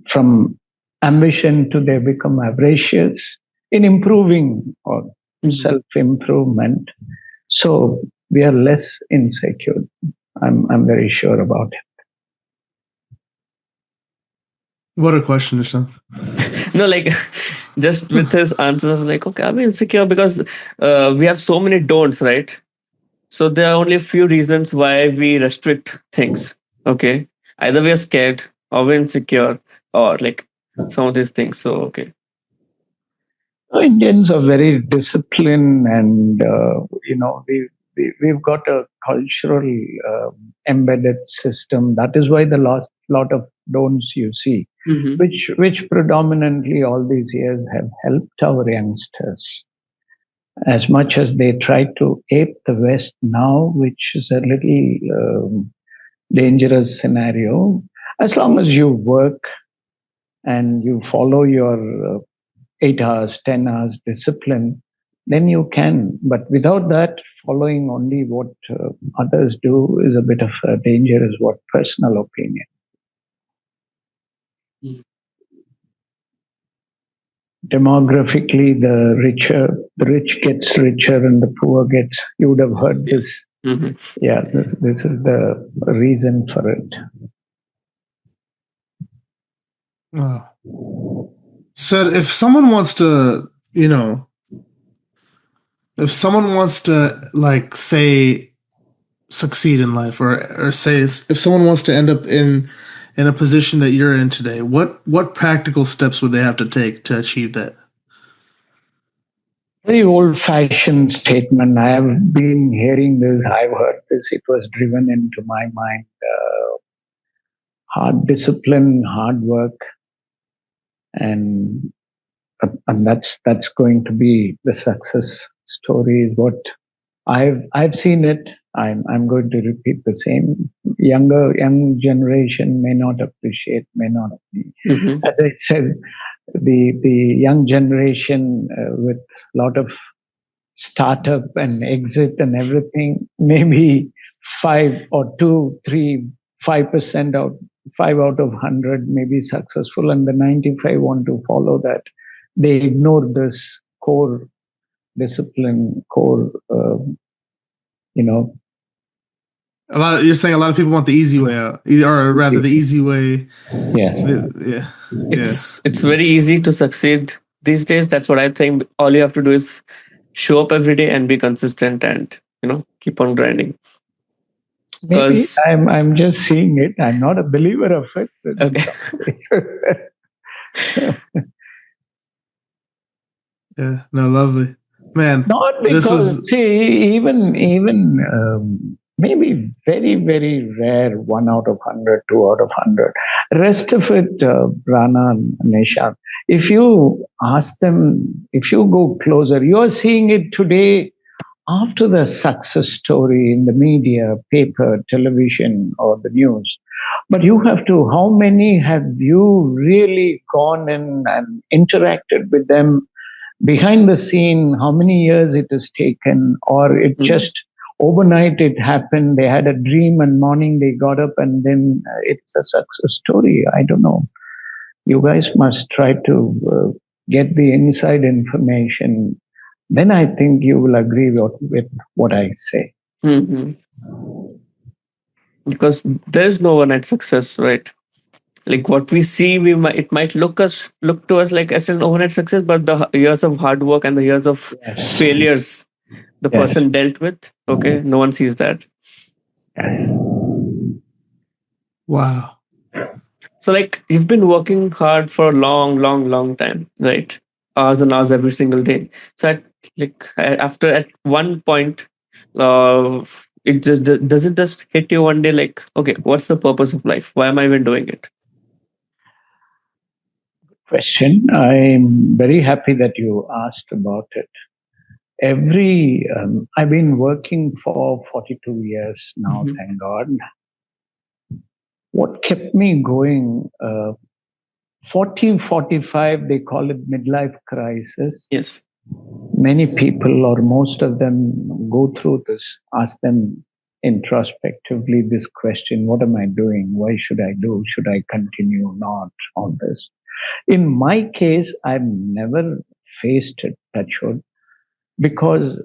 from ambition to they become avaricious in improving or self improvement. So we are less insecure. I'm very sure about it. What a question, Nishant. No, like just with his answers, I'm like, okay, I'm insecure because we have so many don'ts, right? So there are only a few reasons why we restrict things. Okay, either we are scared or we're insecure or like some of these things. So okay. Indians are very disciplined, and we've got a cultural embedded system. That is why the lot of don'ts you see, Mm-hmm. which predominantly all these years have helped our youngsters. As much as they try to ape the West now, which is a little dangerous scenario, as long as you work and you follow your 8 hours, 10 hours discipline, then you can. But without that, following only what others do is a bit of a danger, is what personal opinion. Demographically, the rich gets richer and the poor gets. You would have heard this. Yes. Mm-hmm. Yeah, this is the reason for it. So if someone wants to, if someone wants to, like, say, succeed in life, or say, if someone wants to end up in a position that you're in today, what practical steps would they have to take to achieve that? Very old fashioned statement. I have been hearing this, I've heard this, it was driven into my mind. Hard discipline, hard work, and that's going to be the success story, is what I've seen it. I'm going to repeat the same. Young generation may not appreciate, may not. Mm-hmm. As I said, the young generation with a lot of startup and exit and everything, maybe 5 or 2, 3, 5% out, 5 out of 100 may be successful, and the 95 want to follow that. They ignore this core discipline, core, you know, You're saying a lot of people want the easy way out, or rather, the easy way. yes. Yeah. It's very easy to succeed these days. That's what I think. All you have to do is show up every day and be consistent, and keep on grinding. Maybe Because I'm just seeing it. I'm not a believer of it. okay. Yeah. No, lovely, man. Not This because, was see, even maybe very, very rare, 1 out of 100, 2 out of 100. Rest of it, Rana and Nishant, if you ask them, if you go closer, you're seeing it today after the success story in the media, paper, television, or the news. But you have to, how many have you really gone in and interacted with them behind the scene? How many years it has taken, or it just overnight it happened, they had a dream and morning they got up and then it's a success story? I don't know. You guys must try to get the inside information. Then I think you will agree with what I say. Mm-hmm. Because there is no overnight success, right? Like what we see, it might look to us like as an overnight success, but the years of hard work and the years of Yes. failures the Yes. person dealt with, okay, no one sees that. Yes. wow. So like you've been working hard for a long time, right? Hours and hours every single day. So after at one point, uh, it just does it just hit you one day like, okay, what's the purpose of life? Why am I even doing it? Question. I'm very happy that you asked about it. I've been working for 42 years now, thank God. What kept me going 40, 45, they call it midlife crisis. Yes. Many people, or most of them, go through this, ask them introspectively this question: what am I doing? Why should I do? Should I continue? Not all this. In my case, I've never faced it, touchwood, because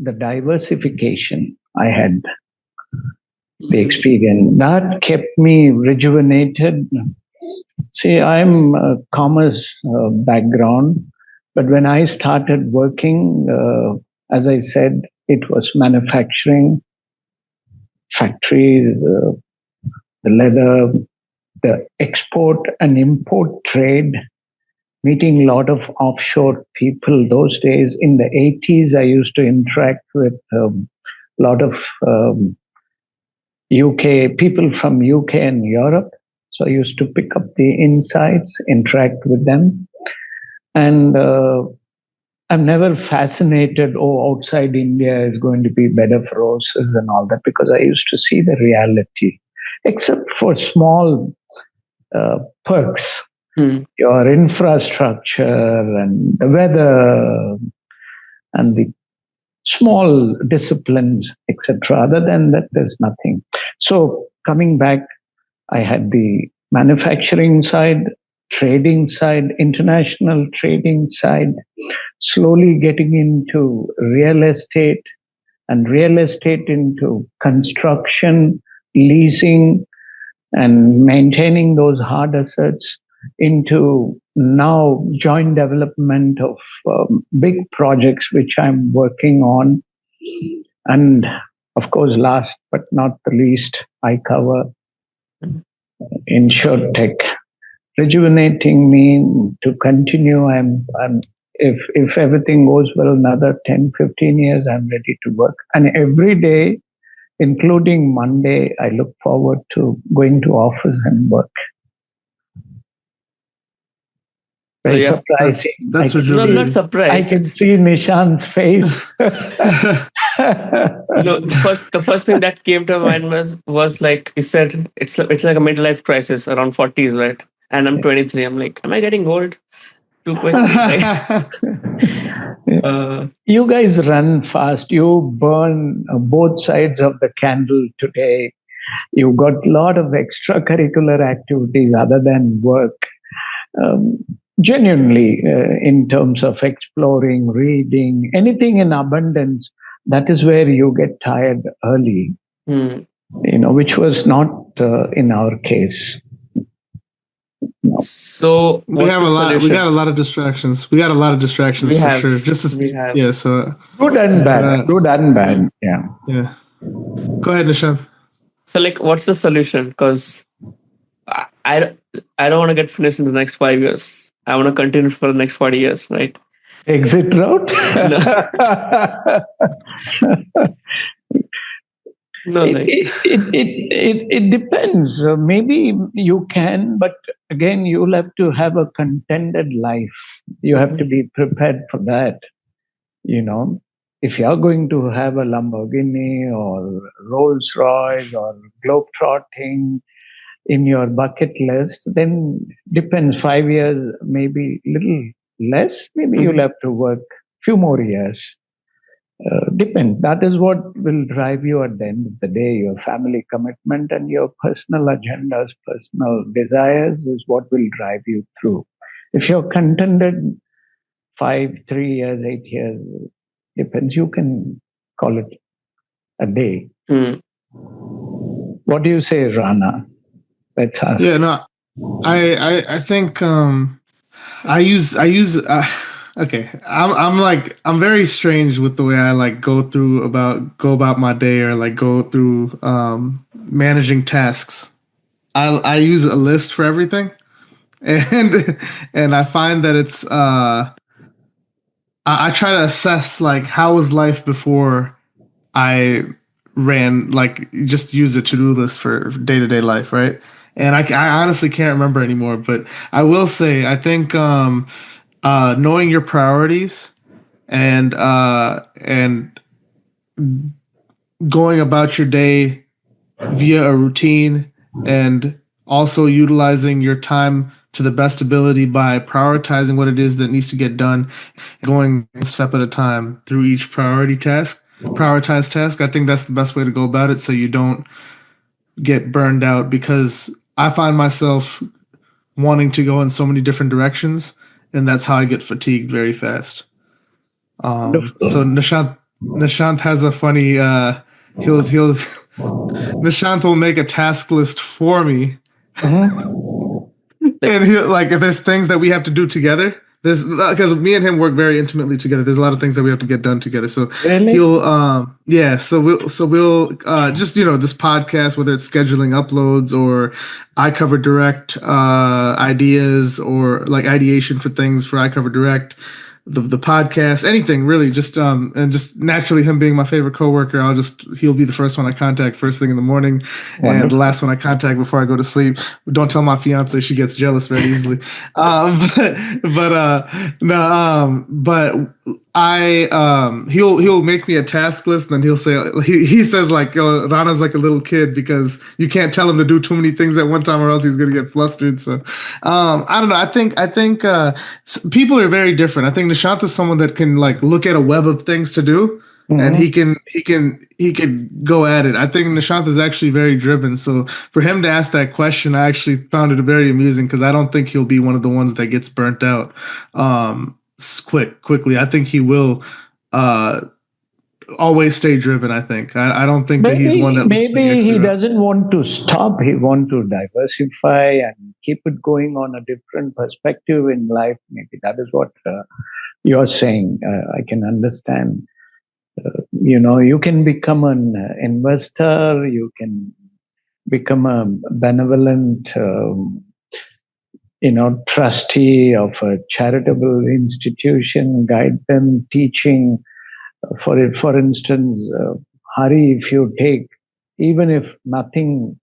the diversification I had, the experience, that kept me rejuvenated. See, I'm a commerce background, but when I started working, as I said, it was manufacturing, factories, the leather, the export and import trade, meeting a lot of offshore people. Those days, in the 80s, I used to interact with a lot of UK people from UK and Europe. So I used to pick up the insights, interact with them. And I'm never fascinated, oh, outside India is going to be better for horses and all that, because I used to see the reality, except for small perks, your infrastructure and the weather and the small disciplines, etc. Other than that, there's nothing. So coming back, I had the manufacturing side, trading side, international trading side, slowly getting into real estate, and real estate into construction, leasing, and maintaining those hard assets, into now joint development of big projects which I'm working on. And of course, last but not the least, iCover, InsurTech, rejuvenating me to continue. If everything goes well, another 10, 15 years, I'm ready to work. And every day, including Monday, I look forward to going to office and work. Very surprising. That's No, I'm not rejuvenating. surprised. I can see Nishant's face. The first thing that came to my mind was like you said, it's like a midlife crisis around 40s, right? And I'm 23. I'm like, am I getting old too quick? You guys run fast. You burn both sides of the candle today. You've got a lot of extracurricular activities other than work. Genuinely, in terms of exploring, reading, anything in abundance, that is where you get tired early, which was not in our case. No. So we got a lot of distractions. We got a lot of distractions for sure. Yeah. So good and bad. Good and bad. Yeah. Yeah. Go ahead, Nishant. So, like, what's the solution? Because I don't want to get finished in the next 5 years. I want to continue for the next 40 years, right? Exit route? No, it depends. Maybe you can, but again, you'll have to have a contented life. You have to be prepared for that. If you're going to have a Lamborghini or Rolls Royce or Globetrotting in your bucket list, then depends. 5 years, maybe little less. Maybe you'll have to work few more years. Depend. That is what will drive you at the end of the day. Your family commitment and your personal agendas, personal desires is what will drive you through. If you're contented 3 years, 8 years, depends. You can call it a day. What do you say, Rana? Let's ask. Yeah, no, I think I use okay. I'm very strange with the way I like go about my day, or like go through managing tasks. I use a list for everything, and I find that it's I try to assess like how was life before I ran, like just use a to-do list for day-to-day life, right? And I honestly can't remember anymore, but I will say I think knowing your priorities and going about your day via a routine, and also utilizing your time to the best ability by prioritizing what it is that needs to get done, going one step at a time through each prioritized task. I think that's the best way to go about it so you don't get burned out, because I find myself wanting to go in so many different directions, and that's how I get fatigued very fast. So Wonderful. Nishant has a funny he'll Nishant will make a task list for me, Like, and he like if there's things that we have to do together. There's because me and him work very intimately together. There's a lot of things that we have to get done together. So Really? he'll yeah. So we'll just this podcast, whether it's scheduling uploads or iCover Direct ideas or like ideation for things for iCover Direct. The podcast, anything really, just and just naturally him being my favorite coworker, he'll be the first one I contact first thing in the morning, and the Wonderful. last one I contact before I go to sleep. Don't tell my fiance; she gets jealous very easily. No, but he'll make me a task list, and then he'll say he says like Rana's like a little kid because you can't tell him to do too many things at one time or else he's gonna get flustered. So I don't know. I think people are very different. I think Nishant is someone that can like look at a web of things to do, and Mhm. he can go at it. I think Nishant is actually very driven. So for him to ask that question, I actually found it very amusing because I don't think he'll be one of the ones that gets burnt out quickly. I think he will uh, always stay driven. I don't think that he's one Maybe that looks for the maybe he exit route. doesn't want to stop. He want to diversify and keep it going on a different perspective in life. Maybe that is what you're saying. I can understand. You can become an investor. You can become a benevolent, trustee of a charitable institution. Guide them, teaching. For instance, Hari, if you take, even if nothing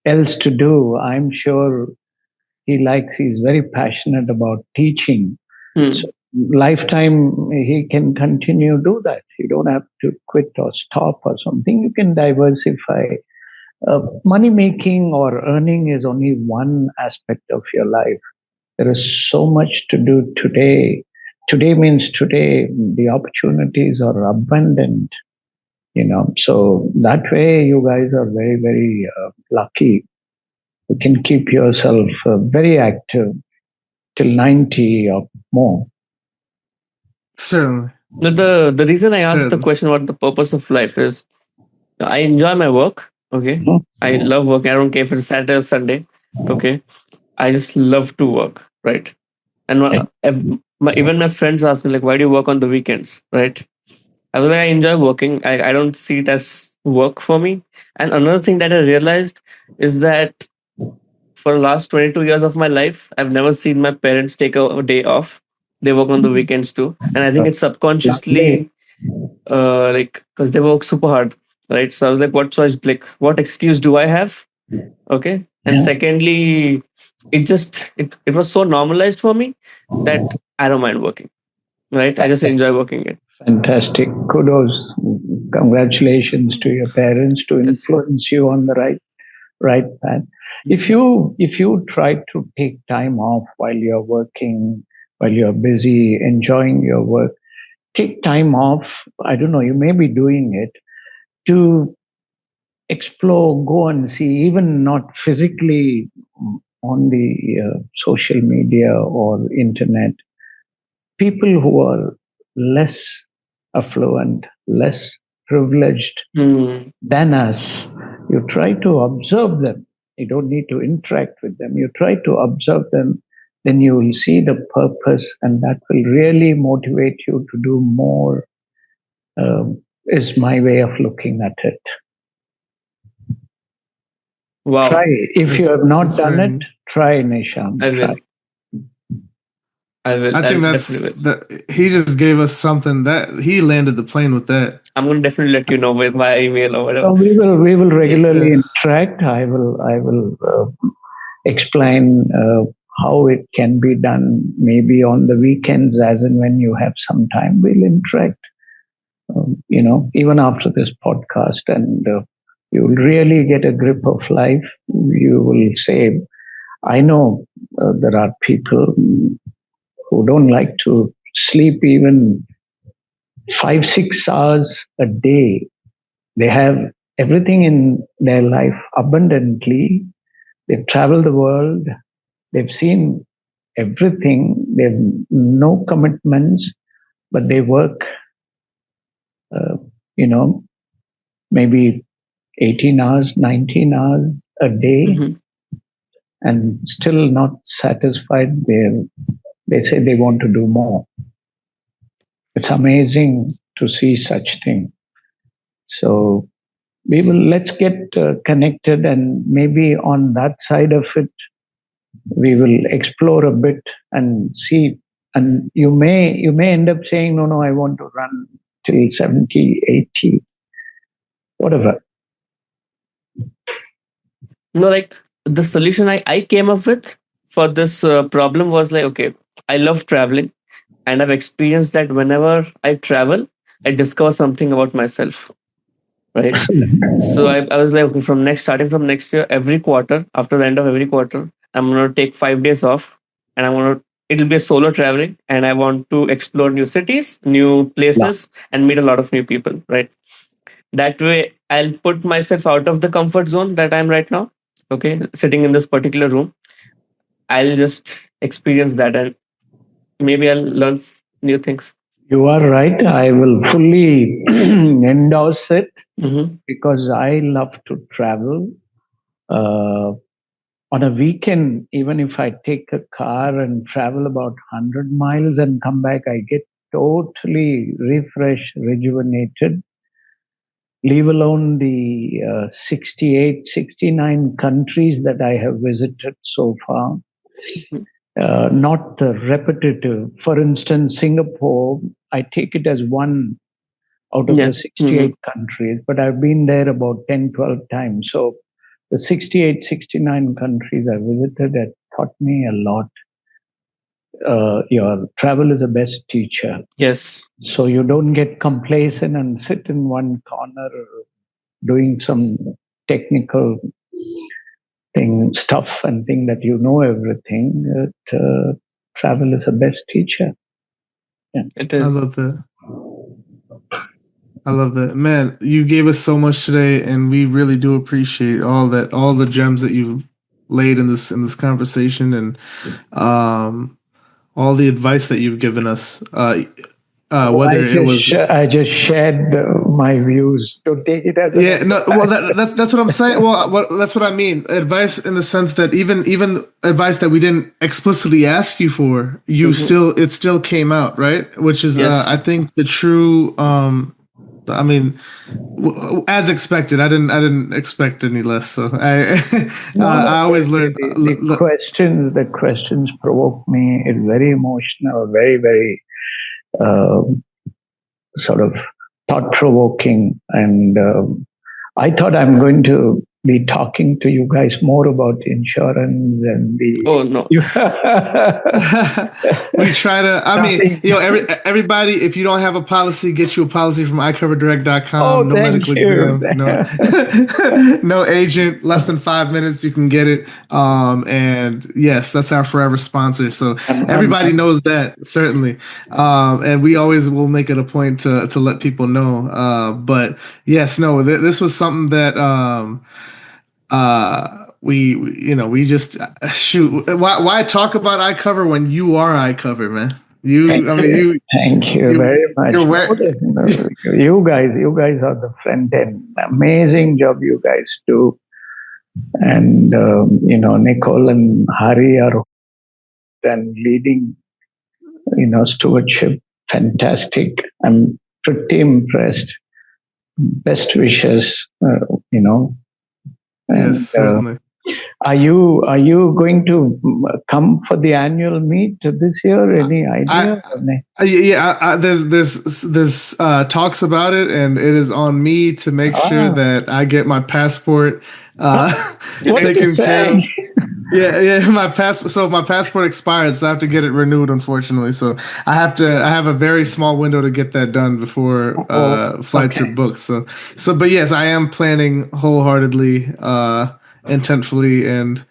else to do, I'm sure he's very passionate about teaching. So hmm. lifetime, he can continue do that. You don't have to quit or stop or something. You can diversify. Money making or earning is only one aspect of your life. There is so much to do today. Today means today, the opportunities are abundant. So that way you guys are very, very lucky. You can keep yourself very active till 90 or more. Certainly, The reason I asked the certainly. question what the purpose of life is, I enjoy my work. Okay, Mhm. I love working. I don't care if it's Saturday or Sunday. Okay, I just love to work. Right, and even my friends ask me like, why do you work on the weekends? Right, I was like, I enjoy working. I don't see it as work for me. And another thing that I realized is that for the last 22 years of my life, I've never seen my parents take a day off. They work on the weekends too. And I think it's Lovely. subconsciously like because they work super hard. Right. So I was like, what choice, like what excuse do I have? Okay. And Yeah, secondly, it was so normalized for me that I don't mind working. Right. I just enjoy working it. fantastic. Kudos. Congratulations to your parents to Yes. influence you on the right path. If you try to take time off while you're working, while you're busy enjoying your work, take time off. I don't know, you may be doing it to explore, go and see, even not physically on the social media or internet, people who are less affluent, less privileged Hmm. than us. You try to observe them. You don't need to interact with them. You try to observe them, then you will see the purpose, and that will really motivate you to do more. Is my way of looking at it. Try. Wow. If you That's have not that's done it, very. try, Nishant. I Try. will. I will. I I think definitely will. that he just gave us something that he landed the plane with that. I'm gonna definitely let you know with via email or whatever. So we will Yes. regularly Yeah. interact. I will explain how it can be done. Maybe on the weekends, as and when you have some time, we'll interact. Even after this podcast, and you will really get a grip of life. You will say, I know there are people who don't like to sleep even 5, 6 hours a day. They have everything in their life abundantly. They've traveled the world. They've seen everything. They have no commitments, but they work, uh, you know, maybe 18 hours, 19 hours a day, Mhm. and still not satisfied. They say they want to do more. It's amazing to see such thing. So let's get connected, and maybe on that side of it, we will explore a bit and see. And you may end up saying, no, I want to run till 70, 80, whatever. No, like the solution I came up with for this problem was like, okay, I love traveling, and I've experienced that whenever I travel, I discover something about myself, right? So I was like, okay, starting from next year, every quarter, after the end of every quarter, I'm gonna take 5 days off, and it'll be a solo traveling, and I want to explore new cities, new Yeah. places, and meet a lot of new people, right? That way, I'll put myself out of the comfort zone that I'm right now. Okay, sitting in this particular room, I'll just experience that, and maybe I'll learn new things. You are right. I will fully endorse it Mm-hmm. because I love to travel. Uh, on a weekend, even if I take a car and travel about 100 miles and come back, I get totally refreshed, rejuvenated. Leave alone the 68, 69 countries that I have visited so far. Not the repetitive. For instance, Singapore, I take it as one out of Yeah. the Mm-hmm. 68 countries, but I've been there about 10, 12 times. So the 68, 69 countries I visited have taught me a lot. Your travel is the best teacher. Yes. So you don't get complacent and sit in one corner doing some technical stuff and think that you know everything. Travel is the best teacher. Yeah. It I is. love that. I love that. Man, you gave us so much today, and we really do appreciate all the gems that you've laid in this conversation, and um, all the advice that you've given us. Oh, Whether it was I just shared my views. Don't take it as an yeah, no, well, advice. that's what I'm saying. Well, that's what I mean. Advice in the sense that even advice that we didn't explicitly ask you for, Mm-hmm. it still came out, right? Which is, Yes. I think, the true. I mean, as expected. I didn't expect any less. So No, no. I always learn. The questions provoke me. It's very emotional, very, very uh, sort of thought provoking, and I thought I'm going to be talking to you guys more about insurance and the. Oh no. We try to. I mean, Nothing. everybody. If you don't have a policy, get you a policy from iCoverDirect.com. Oh, No thank medical you. exam. No, no agent. Less than 5 minutes, you can get it. And yes, that's our forever sponsor. So everybody I'm knows that certainly. And we always will make it a point to let people know. But yes, no, this was something that we just shoot. Why talk about iCover when you are iCover, man? Thank you You, very much. you're No, where. you guys are the front end. Amazing job you guys do, and Nicole and Hari are and leading. Stewardship, fantastic. I'm pretty impressed. Best wishes. Yes, And certainly. are you going to come for the annual meet this year? Any I, idea? yeah, there's talks about it, and it is on me to make sure Ah, that I get my passport You what are did. you taken care of. saying? Yeah, my passport expired, so I have to get it renewed, unfortunately. So I have a very small window to get that done before Oh, flights are okay. booked. But yes, I am planning wholeheartedly, intentfully, and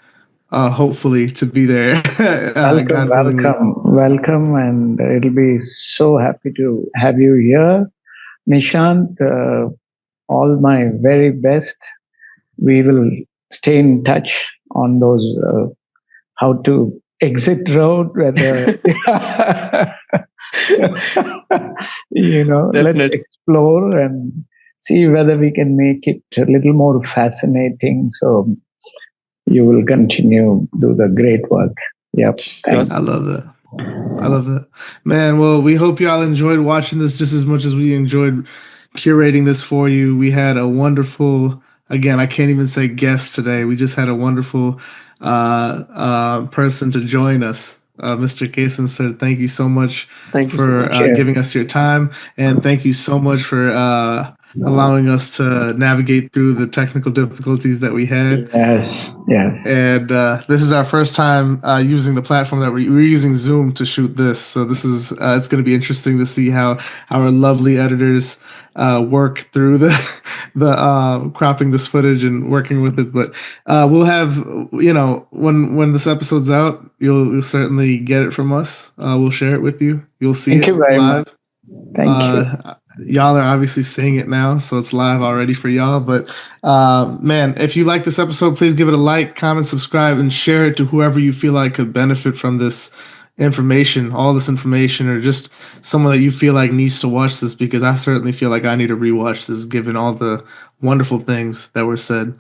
hopefully to be there. Welcome, God willingly. welcome, and it'll be so happy to have you here, Nishant. All my very best. We will stay in touch on those how to exit road, whether let's Definitely. explore and see whether we can make it a little more fascinating. So you will continue do the great work. Yep. Thanks. I love that. I love that. Man, well, we hope y'all enjoyed watching this just as much as we enjoyed curating this for you. We had a wonderful, again, I can't even say guest today. We just had a wonderful person to join us. Mr. Kesan, sir, thank you so much Thank you so for much. giving us your time. And thank you so much for allowing us to navigate through the technical difficulties that we had. Yes. And this is our first time using the platform that we're using Zoom to shoot this. So this is it's going to be interesting to see how our lovely editors work through the cropping this footage and working with it. But we'll have when this episode's out, you'll certainly get it from us. We'll share it with you. You'll see Thank it you very live. much. Thank you. Y'all are obviously seeing it now, so it's live already for y'all. But man, if you like this episode, please give it a like, comment, subscribe, and share it to whoever you feel like could benefit from this information, all this information, or just someone that you feel like needs to watch this, because I certainly feel like I need to rewatch this given all the wonderful things that were said.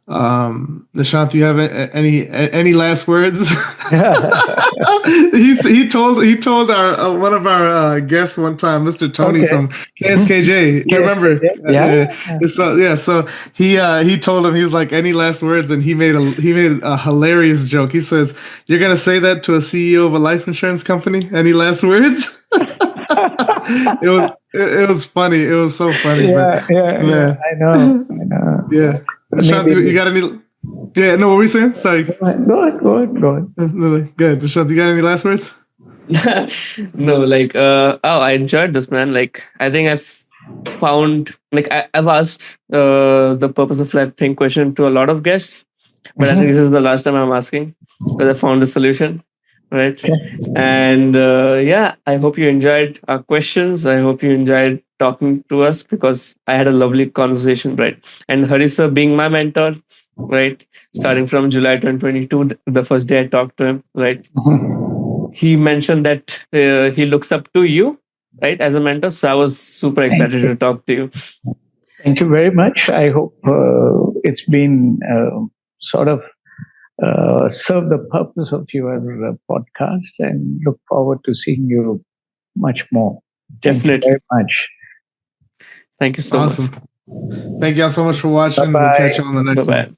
Nishant, do you have any last words? he told our one of our guests one time, Mr. Tony from KSKJ. You remember? So he told him, he was like, any last words, and he made a hilarious joke. He says, "You're gonna say that to a CEO of a life insurance company? Any last words?" It was funny. It was so funny. Yeah. I know. Yeah. Nishant, you got any? Yeah, no, what were you saying? Sorry. Go ahead. No, good. Nishant, you got any last words? No, I enjoyed this, man. Like, I think I've found, I've asked the purpose of life thing question to a lot of guests, but I think this is the last time I'm asking because I found the solution, right? Okay. And I hope you enjoyed our questions. I hope you enjoyed talking to us because I had a lovely conversation, right? And Hari sir being my mentor, right? Starting from July 2022, the first day I talked to him, right? He mentioned that he looks up to you, right, as a mentor. So I was super excited to talk to you. Thank you very much. I hope it's been sort of serve the purpose of your podcast, and look forward to seeing you much more. Definitely. Thank you very much. Thank you so much. Thank y'all so much for watching. Bye-bye. We'll catch you on the next one.